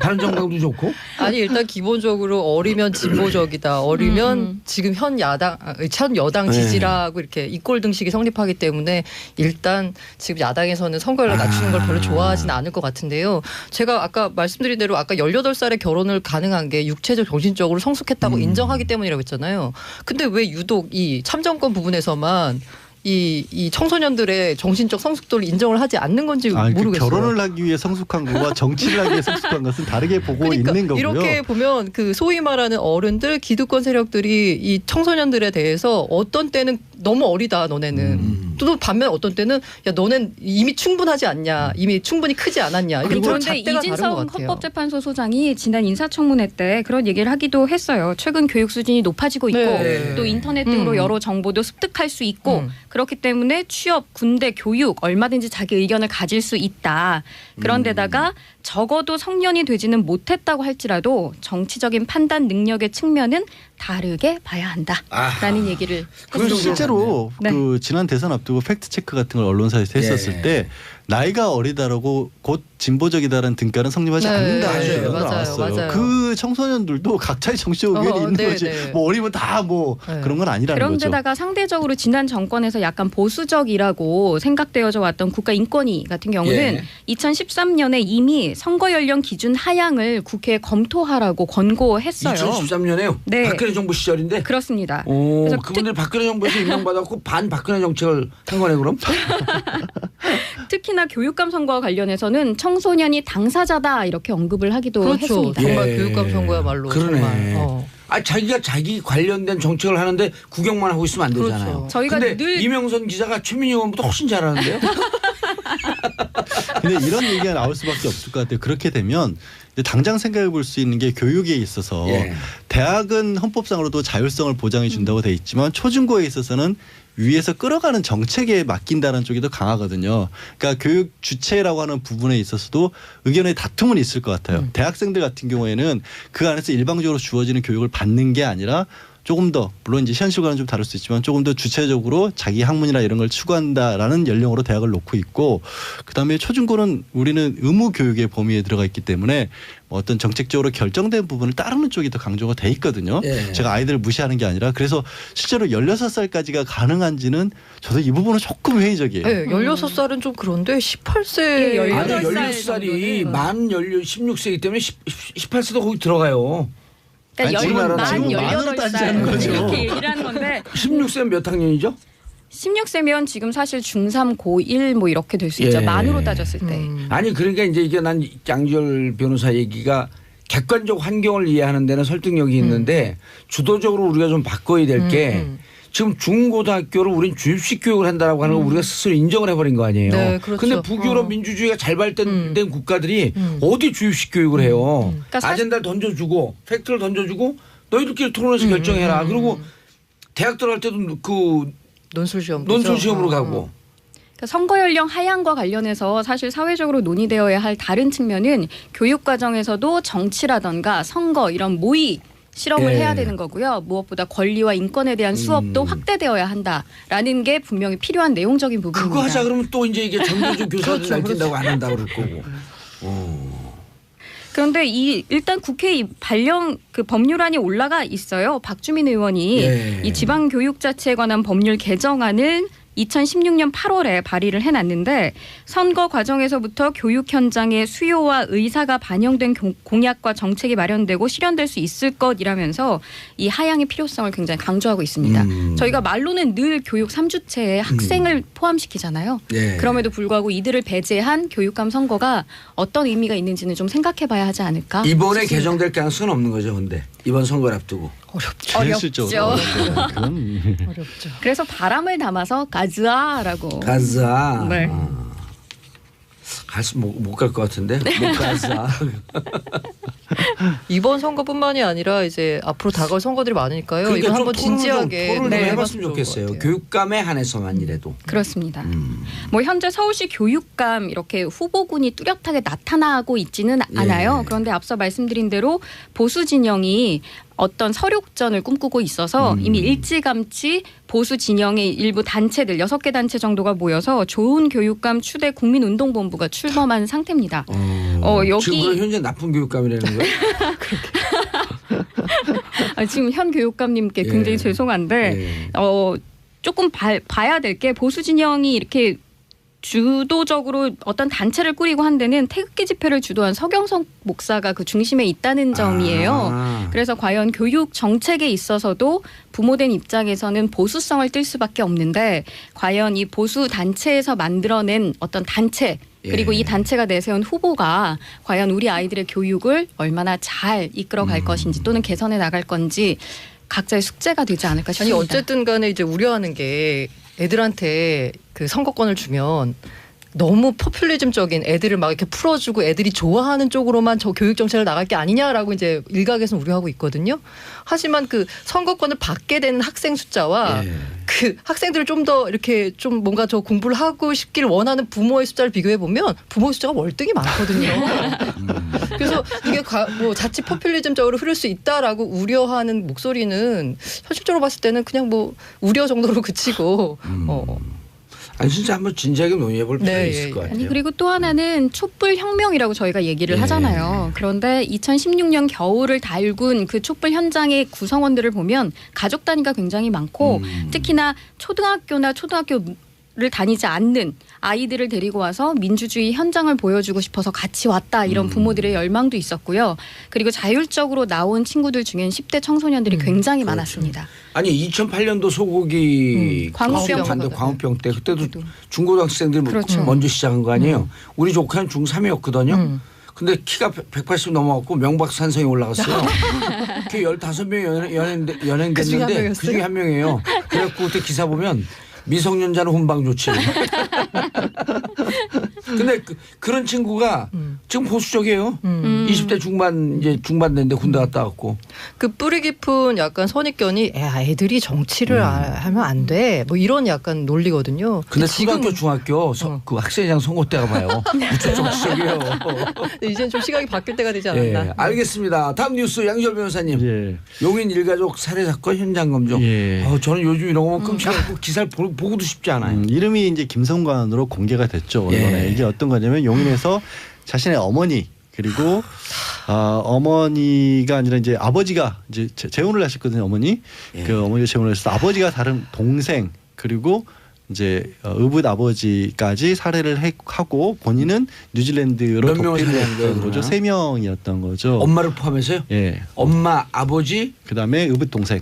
바른정당도 좋고. 아니 일단 기본적으로 어리면 진보적이다. 어리면 지금 현 여당 지지라고 이렇게 이꼴등식이 성립하기 때문에 일단 지금 야당에서는 선거율을 낮추는 걸 별로 좋아하지는 않을 것 같은데요. 제가 아까 말씀드린 대로 아까 18살에 결혼을 가능한 게 육체적 정신적으로 성숙했다고 인정하기 때문이라고 했잖아요. 근데 왜 유독 이 참정권 부분에서만 이 청소년들의 정신적 성숙도를 인정을 하지 않는 건지 모르겠어요. 결혼을 하기 위해 성숙한 것과 정치를 하기 위해 성숙한 것은 다르게 보고 있는 거고요. 이렇게 보면 그 소위 말하는 어른들 기득권 세력들이 이 청소년들에 대해서 어떤 때는 너무 어리다 너네는 또 반면 어떤 때는 야 너넨 이미 충분하지 않냐 이미 충분히 크지 않았냐 이렇게 그런데 잣대가 다른 것 이진성 같아요. 헌법재판소 소장이 지난 인사청문회 때 그런 얘기를 하기도 했어요. 최근 교육 수준이 높아지고 있고 네. 또 인터넷 등으로 여러 정보도 습득할 수 있고 그렇기 때문에 취업, 군대, 교육 얼마든지 자기 의견을 가질 수 있다. 그런데다가 적어도 성년이 되지는 못했다고 할지라도 정치적인 판단 능력의 측면은 다르게 봐야 한다라는 얘기를 그건 했습니다. 실제로 네. 그 지난 대선 앞두고 팩트 체크 같은 걸 언론사에서 했었을 예. 때 나이가 어리다라고 곧 진보적이다라는 등가는 성립하지 네, 않는다. 맞아요. 이런 거 맞아요, 나왔어요. 맞아요. 그 청소년들도 각자의 정치적 의견이 있는 네, 거지. 네. 뭐 어리면 다 뭐 네. 그런 건 아니라는 거죠. 그런데다가 상대적으로 지난 정권에서 약간 보수적이라고 생각되어져 왔던 국가인권위 같은 경우는 예. 2013년에 이미 선거 연령 기준 하향을 국회에 검토하라고 권고했어요. 2013년에요. 네. 박근혜 정부 시절인데. 그렇습니다. 오, 그래서 그분들 박근혜 정부에서 임명받았고 반 박근혜 정책을 한 거네 그럼? 특히나 교육감 선거와 관련해서는 청소년이 당사자다 이렇게 언급을 하기도 그렇죠. 했습니다. 정말 예. 교육감 선거야말로 그러네. 정말. 자기가 자기 관련된 정책을 하는데 구경만 하고 있으면 안 되잖아요. 그렇죠. 저희가 근데 늘 이명선 기자가 최민희 의원보다 훨씬 잘하는데요. 근데 이런 얘기가 나올 수밖에 없을 것 같아요. 그렇게 되면 이제 당장 생각해 볼 수 있는 게 교육에 있어서 예. 대학은 헌법상으로도 자율성을 보장해 준다고 돼 있지만 초중고에 있어서는 위에서 끌어가는 정책에 맡긴다는 쪽이 더 강하거든요. 그러니까 교육 주체라고 하는 부분에 있어서도 의견의 다툼은 있을 것 같아요. 대학생들 같은 경우에는 그 안에서 일방적으로 주어지는 교육을 받는 게 아니라 조금 더 물론 이제 현실과는 좀 다를 수 있지만 조금 더 주체적으로 자기 학문이나 이런 걸 추구한다라는 연령으로 대학을 놓고 있고 그다음에 초중고는 우리는 의무 교육의 범위에 들어가 있기 때문에 어떤 정책적으로 결정된 부분을 따르는 쪽이 더 강조가 돼 있거든요. 예. 제가 아이들을 무시하는 게 아니라 그래서 실제로 16살까지가 가능한지는 저도 이 부분은 조금 회의적이에요. 네, 16살은 좀 그런데 18세 예, 아니 18살 16살이 정도는. 만 16세이기 때문에 18세도 거기 들어가요. 그러니까 아니, 지금 만 지금 만으로 18살 따지자는 거죠. 이렇게 얘기를 하는 건데 16세는 몇 학년이죠? 16세면 지금 사실 중3, 고1 뭐 이렇게 될 수 있죠. 예. 만으로 따졌을 때. 아니 그러니까 이제 이게 난 양지열 변호사 얘기가 객관적 환경을 이해하는 데는 설득력이 있는데 주도적으로 우리가 좀 바꿔야 될 게 지금 중고등학교를 우린 주입식 교육을 한다라고 하는 걸 우리가 스스로 인정을 해버린 거 아니에요. 네, 그렇죠. 근데 북유럽 민주주의가 잘 발전된 국가들이 어디 주입식 교육을 해요. 그러니까 사실- 아젠다를 던져주고 팩트를 던져주고 너희들끼리 토론해서 결정해라. 그리고 대학 들어갈 때도 그 논술 시험 논술 시험으로 가고. 그러니까 선거 연령 하향과 관련해서 사실 사회적으로 논의되어야 할 다른 측면은 교육 과정에서도 정치라던가 선거 이런 모의 실험을 예. 해야 되는 거고요. 무엇보다 권리와 인권에 대한 수업도 확대되어야 한다라는 게 분명히 필요한 내용적인 부분입니다. 그거 하자 그러면 또 이제 이게 전교조 교사들 그렇죠, 날뛴다고 안 한다고 그럴 거고. 그런데 일단 국회에 발령 그 법률안이 올라가 있어요. 박주민 의원이 예. 이 지방교육자치에 관한 법률 개정안을 2016년 8월에 발의를 해놨는데 선거 과정에서부터 교육 현장의 수요와 의사가 반영된 공약과 정책이 마련되고 실현될 수 있을 것이라면서 이 하향의 필요성을 굉장히 강조하고 있습니다. 저희가 말로는 늘 교육 3주체에 학생을 포함시키잖아요. 예. 그럼에도 불구하고 이들을 배제한 교육감 선거가 어떤 의미가 있는지는 좀 생각해봐야 하지 않을까 이번에 싶습니다. 개정될 가능성은 없는 거죠. 근데 이번 선거를 앞두고. 어렵죠. 현실적으로 그건 어렵죠. 그래서 바람을 담아서 가즈아라고. 가자. 네. 못 갈 것 같은데. 못 가자. 이번 선거뿐만이 아니라 이제 앞으로 다가올 선거들이 많으니까요. 그러니까 이거 좀 한번 진지하게 토론을 좀 네, 해봤으면 좋을 것 좋겠어요. 같아요. 교육감에 한해서만이라도. 그렇습니다. 뭐 현재 서울시 교육감 이렇게 후보군이 뚜렷하게 나타나고 있지는 않아요. 그런데 앞서 말씀드린 대로 보수 진영이 어떤 서륙전을 꿈꾸고 있어서 이미 일찌감치 보수 진영의 일부 단체들 6개 단체 정도가 모여서 좋은 교육감 추대 국민운동본부가 출범한 상태입니다. 여기 지금 그럼 현재 나쁜 교육감이라는 거예요? 지금 현 교육감님께 예. 굉장히 죄송한데 예. 조금 봐야 될 게 보수 진영이 이렇게 주도적으로 어떤 단체를 꾸리고 한 데는 태극기 집회를 주도한 서경석 목사가 그 중심에 있다는 점이에요. 아. 그래서 과연 교육 정책에 있어서도 부모된 입장에서는 보수성을 띨 수밖에 없는데 과연 이 보수 단체에서 만들어낸 어떤 단체 그리고 예. 이 단체가 내세운 후보가 과연 우리 아이들의 교육을 얼마나 잘 이끌어갈 것인지 또는 개선해 나갈 건지 각자의 숙제가 되지 않을까 아니 싶습니다. 어쨌든 간에 이제 우려하는 게 애들한테 그 선거권을 주면 너무 포퓰리즘적인 애들을 막 이렇게 풀어주고 애들이 좋아하는 쪽으로만 저 교육 정책을 나갈 게 아니냐라고 이제 일각에서는 우려하고 있거든요. 하지만 그 선거권을 받게 되는 학생 숫자와 예. 그 학생들을 좀 더 이렇게 좀 뭔가 저 공부를 하고 싶길 원하는 부모의 숫자를 비교해 보면 부모의 숫자가 월등히 많거든요. 그래서 이게 뭐 자칫 포퓰리즘적으로 흐를 수 있다라고 우려하는 목소리는 현실적으로 봤을 때는 그냥 뭐 우려 정도로 그치고 아니 진짜 한번 진지하게 논의해볼 필요가 네, 있을 예, 것 예. 같아요. 아니 그리고 또 하나는 촛불 혁명이라고 저희가 얘기를 예. 하잖아요. 그런데 2016년 겨울을 달군 그 촛불 현장의 구성원들을 보면 가족 단위가 굉장히 많고 특히나 초등학교를 다니지 않는 아이들을 데리고 와서 민주주의 현장을 보여주고 싶어서 같이 왔다 이런 부모들의 열망도 있었고요. 그리고 자율적으로 나온 친구들 중엔 10대 청소년들이 굉장히 그렇죠. 많았습니다. 아니 2008년도 소고기 광우병 반대 광우병 때 그때도 그때도. 중고등학생들 그렇죠. 먼저 시작한 거 아니에요. 우리 조카는 중3이었거든요. 근데 키가 180 넘어갔고 명박산성에 올라갔어요. 그 15명이 연행됐는데 그중에 한 명이에요. 그래갖고 그때 기사 보면 미성년자는 훈방 조치. 근데 그런 친구가 지금 보수적이에요. 20대 중반 이제 중반대인데 군대 갔다 왔고. 그 뿌리 깊은 약간 선입견이 애들이 정치를 하면 안 돼. 뭐 이런 약간 논리거든요. 근데 초등학교 중학교 그 학생회장 선거 때가 봐요. 무척 정치적이에요. 이제는 좀 시각이 바뀔 때가 되지 않았나. 예, 알겠습니다. 다음 뉴스 양지열 변호사님. 예. 용인 일가족 살해 사건 현장 검증. 예. 저는 요즘 이런 거 끔찍하고 기사를 보고도 싶지 않아요. 이름이 이제 김성관으로 공개가 됐죠. 언론에. 예. 이게 어떤 거냐면 용인에서 자신의 어머니 그리고 어머니가 아니라 이제 아버지가 이제 재혼을 하셨거든요. 어머니. 예. 그 어머니가 재혼을 했을 때 아버지가 다른 동생 그리고 이제 의붓 아버지까지 살해를 하고 본인은 뉴질랜드로 몇 명을 도피를 살해한 거예요, 했던 거죠. 그러면? 3명이었던 거죠. 엄마를 포함해서요? 예. 엄마, 아버지, 그다음에 의붓 동생.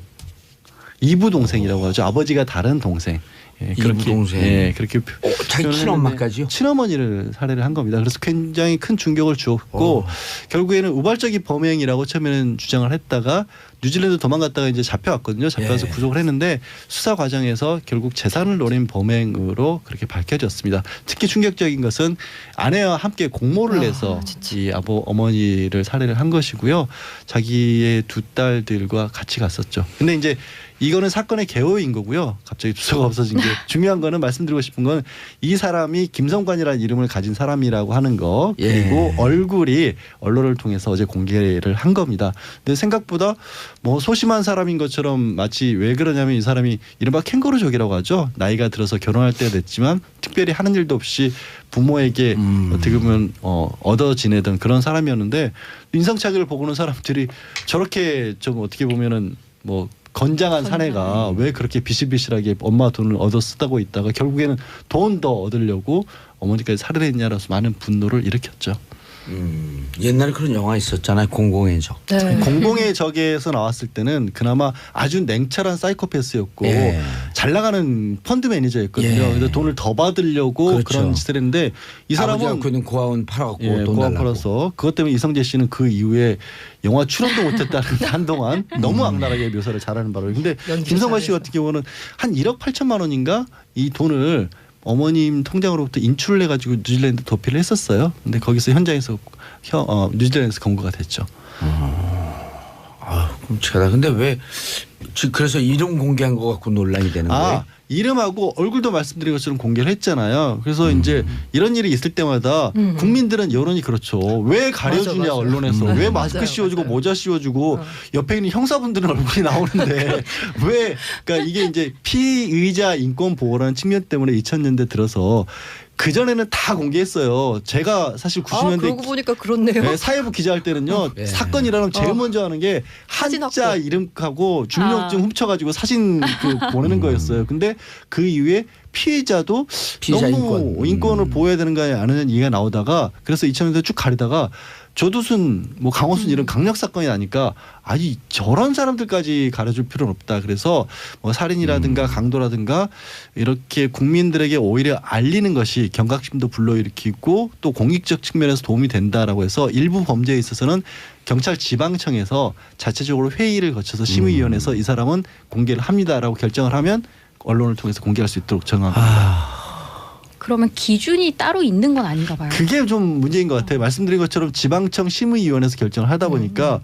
이부 동생이라고 하죠. 아버지가 다른 동생. 예, 이부 동생. 예, 그렇게 자기 표현을 친엄마까지요? 했는데 친어머니를 살해를 한 겁니다. 그래서 굉장히 큰 충격을 주었고 결국에는 우발적인 범행이라고 처음에는 주장을 했다가 뉴질랜드 도망갔다가 이제 잡혀왔거든요. 잡혀와서 예. 구속을 했는데 수사 과정에서 결국 재산을 노린 범행으로 그렇게 밝혀졌습니다. 특히 충격적인 것은 아내와 함께 공모를 해서 이 어머니를 살해를 한 것이고요. 자기의 두 딸들과 같이 갔었죠. 근데 이제 이거는 사건의 개요인 거고요. 갑자기 주소가 없어진 게 중요한 거는 말씀드리고 싶은 건 이 사람이 김성관이라는 이름을 가진 사람이라고 하는 거 그리고 예. 얼굴이 언론을 통해서 어제 공개를 한 겁니다. 근데 생각보다 뭐 소심한 사람인 것처럼 마치 왜 그러냐면 이 사람이 이른바 캥거루족이라고 하죠. 나이가 들어서 결혼할 때가 됐지만 특별히 하는 일도 없이 부모에게 어떻게 보면 얻어 지내던 그런 사람이었는데 인상착의를 보고는 사람들이 저렇게 좀 어떻게 보면은 뭐 건장한 사내가 왜 그렇게 비실비실하게 엄마 돈을 얻어 쓰다고 있다가 결국에는 돈 더 얻으려고 어머니까지 살해를 했냐라서 많은 분노를 일으켰죠. 옛날에 그런 영화 있었잖아요. 공공의 적. 네. 공공의 적에서 나왔을 때는 그나마 아주 냉철한 사이코패스였고 예. 잘 나가는 펀드 매니저였거든요. 예. 근데 돈을 더 받으려고 그렇죠. 그런 짓을 했는데 이 사람은 아버지가 갖고 있는 고아원 팔아갖고 예, 돈 고아 달라고. 팔아서 그것 때문에 이성재 씨는 그 이후에 영화 출연도 못했다는 한동안 너무 악랄하게 묘사를 잘하는 바로. 근데 연기 김성관 씨 잘해서. 같은 경우는 한 1억 8천만 원인가 이 돈을 어머님 통장으로부터 인출을 해가지고 뉴질랜드 도피를 했었어요. 근데 거기서 현장에서 뉴질랜드에서 검거가 됐죠. 아, 끔찍하다. 근데 왜 그래서 이름 공개한 거 갖고 논란이 되는 거예요? 이름하고 얼굴도 말씀드린 것처럼 공개를 했잖아요. 그래서 이제 이런 일이 있을 때마다 국민들은 여론이 그렇죠. 왜 가려주냐 맞아. 언론에서 왜 마스크 맞아요, 씌워주고 맞아요. 모자 씌워주고 옆에 있는 형사분들은 얼굴이 나오는데 왜 그러니까 이게 이제 피의자 인권 보호라는 측면 때문에 2000년대 들어서 그 전에는 다 공개했어요. 제가 사실 90년대 그러고 보니까 그렇네요. 네, 사회부 기자할 때는요. 예. 사건 일어나면 제일 먼저 하는 게 사진 한자 확보. 이름하고 주민등록증 훔쳐가지고 사진 보내는 거였어요. 근데 그 이후에 피해자도 피해자 너무 인권을 보호해야 되는 거 아니냐는 얘기가 나오다가 그래서 2000년대 쭉 가리다가 조두순 뭐 강호순 이런 강력 사건이 나니까 아니 저런 사람들까지 가려줄 필요는 없다. 그래서 뭐 살인이라든가 강도라든가 이렇게 국민들에게 오히려 알리는 것이 경각심도 불러일으키고 또 공익적 측면에서 도움이 된다라고 해서 일부 범죄에 있어서는 경찰 지방청에서 자체적으로 회의를 거쳐서 심의위원회에서 이 사람은 공개를 합니다라고 결정을 하면 언론을 통해서 공개할 수 있도록 정합니다. 그러면 기준이 따로 있는 건 아닌가 봐요. 그게 좀 문제인 것 같아요. 말씀드린 것처럼 지방청 심의위원회에서 결정을 하다 보니까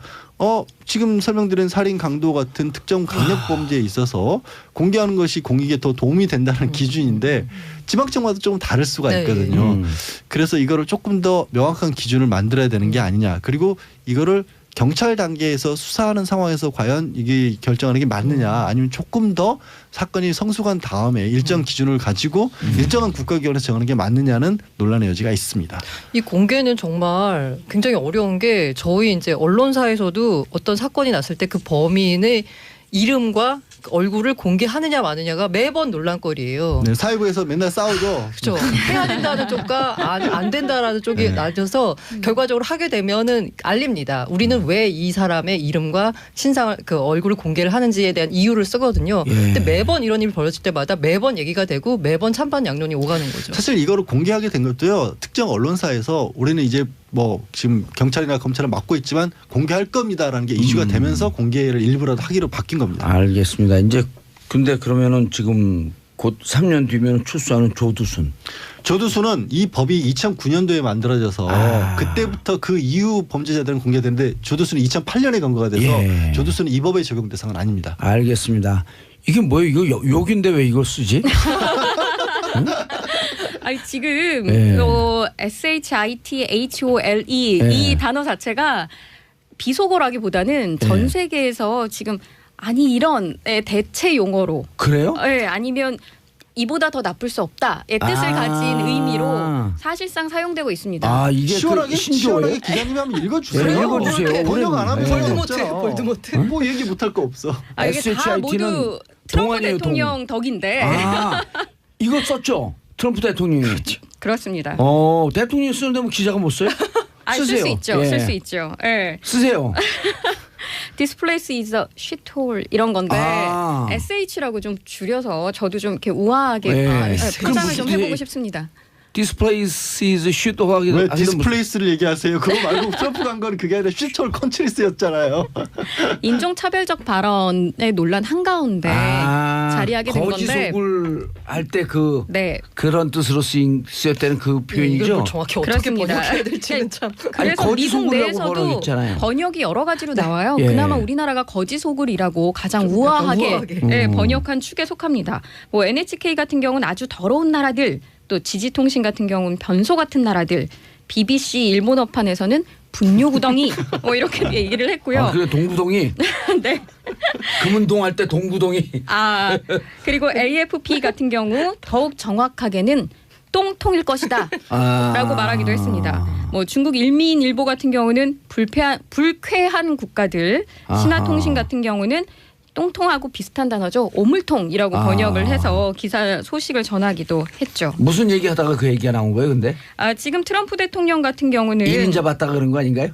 지금 설명드린 살인 강도 같은 특정 강력 범죄에 있어서 공개하는 것이 공익에 더 도움이 된다는 기준인데 지방청마다 조금 다를 수가 네. 있거든요. 그래서 이거를 조금 더 명확한 기준을 만들어야 되는 게 아니냐. 그리고 이거를 경찰 단계에서 수사하는 상황에서 과연 이게 결정하는 게 맞느냐 아니면 조금 더 사건이 성숙한 다음에 일정 기준을 가지고 일정한 국가기관에서 정하는 게 맞느냐는 논란의 여지가 있습니다. 이 공개는 정말 굉장히 어려운 게 저희 이제 언론사에서도 어떤 사건이 났을 때 그 범인의 이름과 얼굴을 공개하느냐 마느냐가 매번 논란거리예요. 네, 사회부에서 맨날 싸우죠. 그렇죠. 해야 된다는 쪽과 안 된다라는 쪽이 나눠서 결과적으로 하게 되면은 알립니다. 우리는 왜 이 사람의 이름과 신상 그 얼굴을 공개를 하는지에 대한 이유를 쓰거든요. 근데 매번 이런 일이 벌어질 때마다 매번 얘기가 되고 매번 찬반 양론이 오가는 거죠. 사실 이거를 공개하게 된 것도요. 특정 언론사에서 우리는 이제 뭐 지금 경찰이나 검찰은 막고 있지만 공개할 겁니다라는 게 이슈가 되면서 공개를 일부라도 하기로 바뀐 겁니다. 알겠습니다. 이제 근데 그러면은 지금 곧 3년 뒤면 출소하는 조두순. 조두순은 이 법이 2009년도에 만들어져서 그때부터 그 이후 범죄자들은 공개되는데 조두순은 2008년에 검거가 돼서 예. 조두순은 이 법의 적용 대상은 아닙니다. 알겠습니다. 이게 뭐예요? 이거 욕인데 왜 이걸 쓰지? 아니 지금 예. SHITHOLE 예. 이 단어 자체가 비속어라기보다는 전 세계에서 지금 아니 이런 대체 용어로 그래요? 아니면 이보다 더 나쁠 수 없다의 뜻을 가진 의미로 사실상 사용되고 있습니다. 아 이게 시원하게 그 신조어예요? 기자님이 한번 읽어주세요. 네, 읽어주세요. 번역 안 하면 네. 볼드모트. 뭐 얘기 못할 거 없어. 이게 다 SHIT 는 모두 트럼프 동안이에요, 대통령 덕인데 아 이거 썼죠? 트럼프 대통령이. 그렇습니다. 대통령이 쓰는데 뭐 기자가 못 써요? 쓸 쓰세요. 수 있죠. 예. 쓸 수 있죠. 예. 쓰세요. This place is a shithole 이런 건데 아. SH라고 좀 줄여서 저도 좀 이렇게 우아하게 네. 포장을 그럼 좀 무슨 해보고 싶습니다. This place is shit 하기 왜 디스플레이스를 얘기하세요? 그거 말고 트럼프 간 건 그게 아니라 슈톨 컨트리스였잖아요. 인종차별적 발언의 논란 한가운데 자리하게 된 거짓 건데 속을 할 때 그 네. 그런 뜻으로 쓰였다는 그 표현이죠. 이걸 뭐 정확히 어떻게 그렇습니다. 번역해야 될지는 참. 아니, 그래서 거짓 미국 속을이라고 내에서도 번역했잖아요. 번역이 여러 가지로 나와요. 예. 그나마 우리나라가 거짓 소굴이라고 가장 좀 우아하게, 약간 우아하게. 번역한 축에 속합니다. 뭐 NHK 같은 경우는 아주 더러운 나라들, 또 지지통신 같은 경우는 변소 같은 나라들, BBC 일본어판에서는 분뇨구덩이 뭐 이렇게 얘기를 했고요. 그래 동구동이 네. 금운동 할 때 동구동이. 그리고 AFP 같은 경우 더욱 정확하게는 똥통일 것이다 라고 말하기도 했습니다. 뭐 중국 일민일보 같은 경우는 불쾌한 국가들, 신화통신 같은 경우는 똥통하고 비슷한 단어죠. 오물통이라고 번역을 해서 기사 소식을 전하기도 했죠. 무슨 얘기하다가 그 얘기가 나온 거예요, 근데? 지금 트럼프 대통령 같은 경우는 이민 잡았다가 그런 거 아닌가요?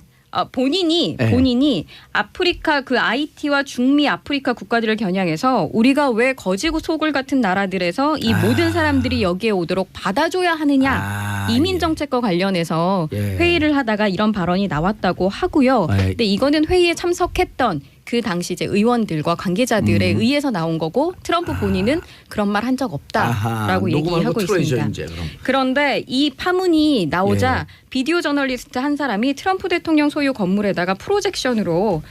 본인이 아프리카 그 IT와 중미 아프리카 국가들을 겨냥해서 우리가 왜 거지고 소굴 같은 나라들에서 이 모든 사람들이 여기에 오도록 받아줘야 하느냐 이민 정책과 관련해서 회의를 하다가 이런 발언이 나왔다고 하고요. 근데 이거는 회의에 참석했던 그 당시 이제 의원들과 관계자들에 의해서 나온 거고 트럼프 본인은 그런 말 한 적 없다라고 얘기하고 있습니다. 이제, 그럼. 그런데 이 파문이 나오자 비디오 저널리스트 한 사람이 트럼프 대통령 소유 건물에다가 프로젝션으로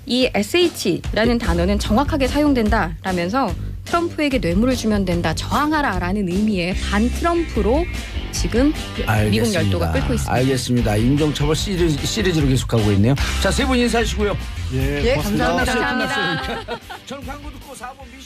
이 SH라는 단어는 정확하게 사용된다라면서 트럼프에게 뇌물을 주면 된다, 저항하라라는 의미의 반 트럼프로 지금 미국 열도가 끓고 있습니다. 알겠습니다. 인종차별 시리즈로 계속하고 있네요. 자, 세 분 인사하시고요. 예, 고맙습니다. 감사합니다. 끝났어요. 저는 광고 듣고 4번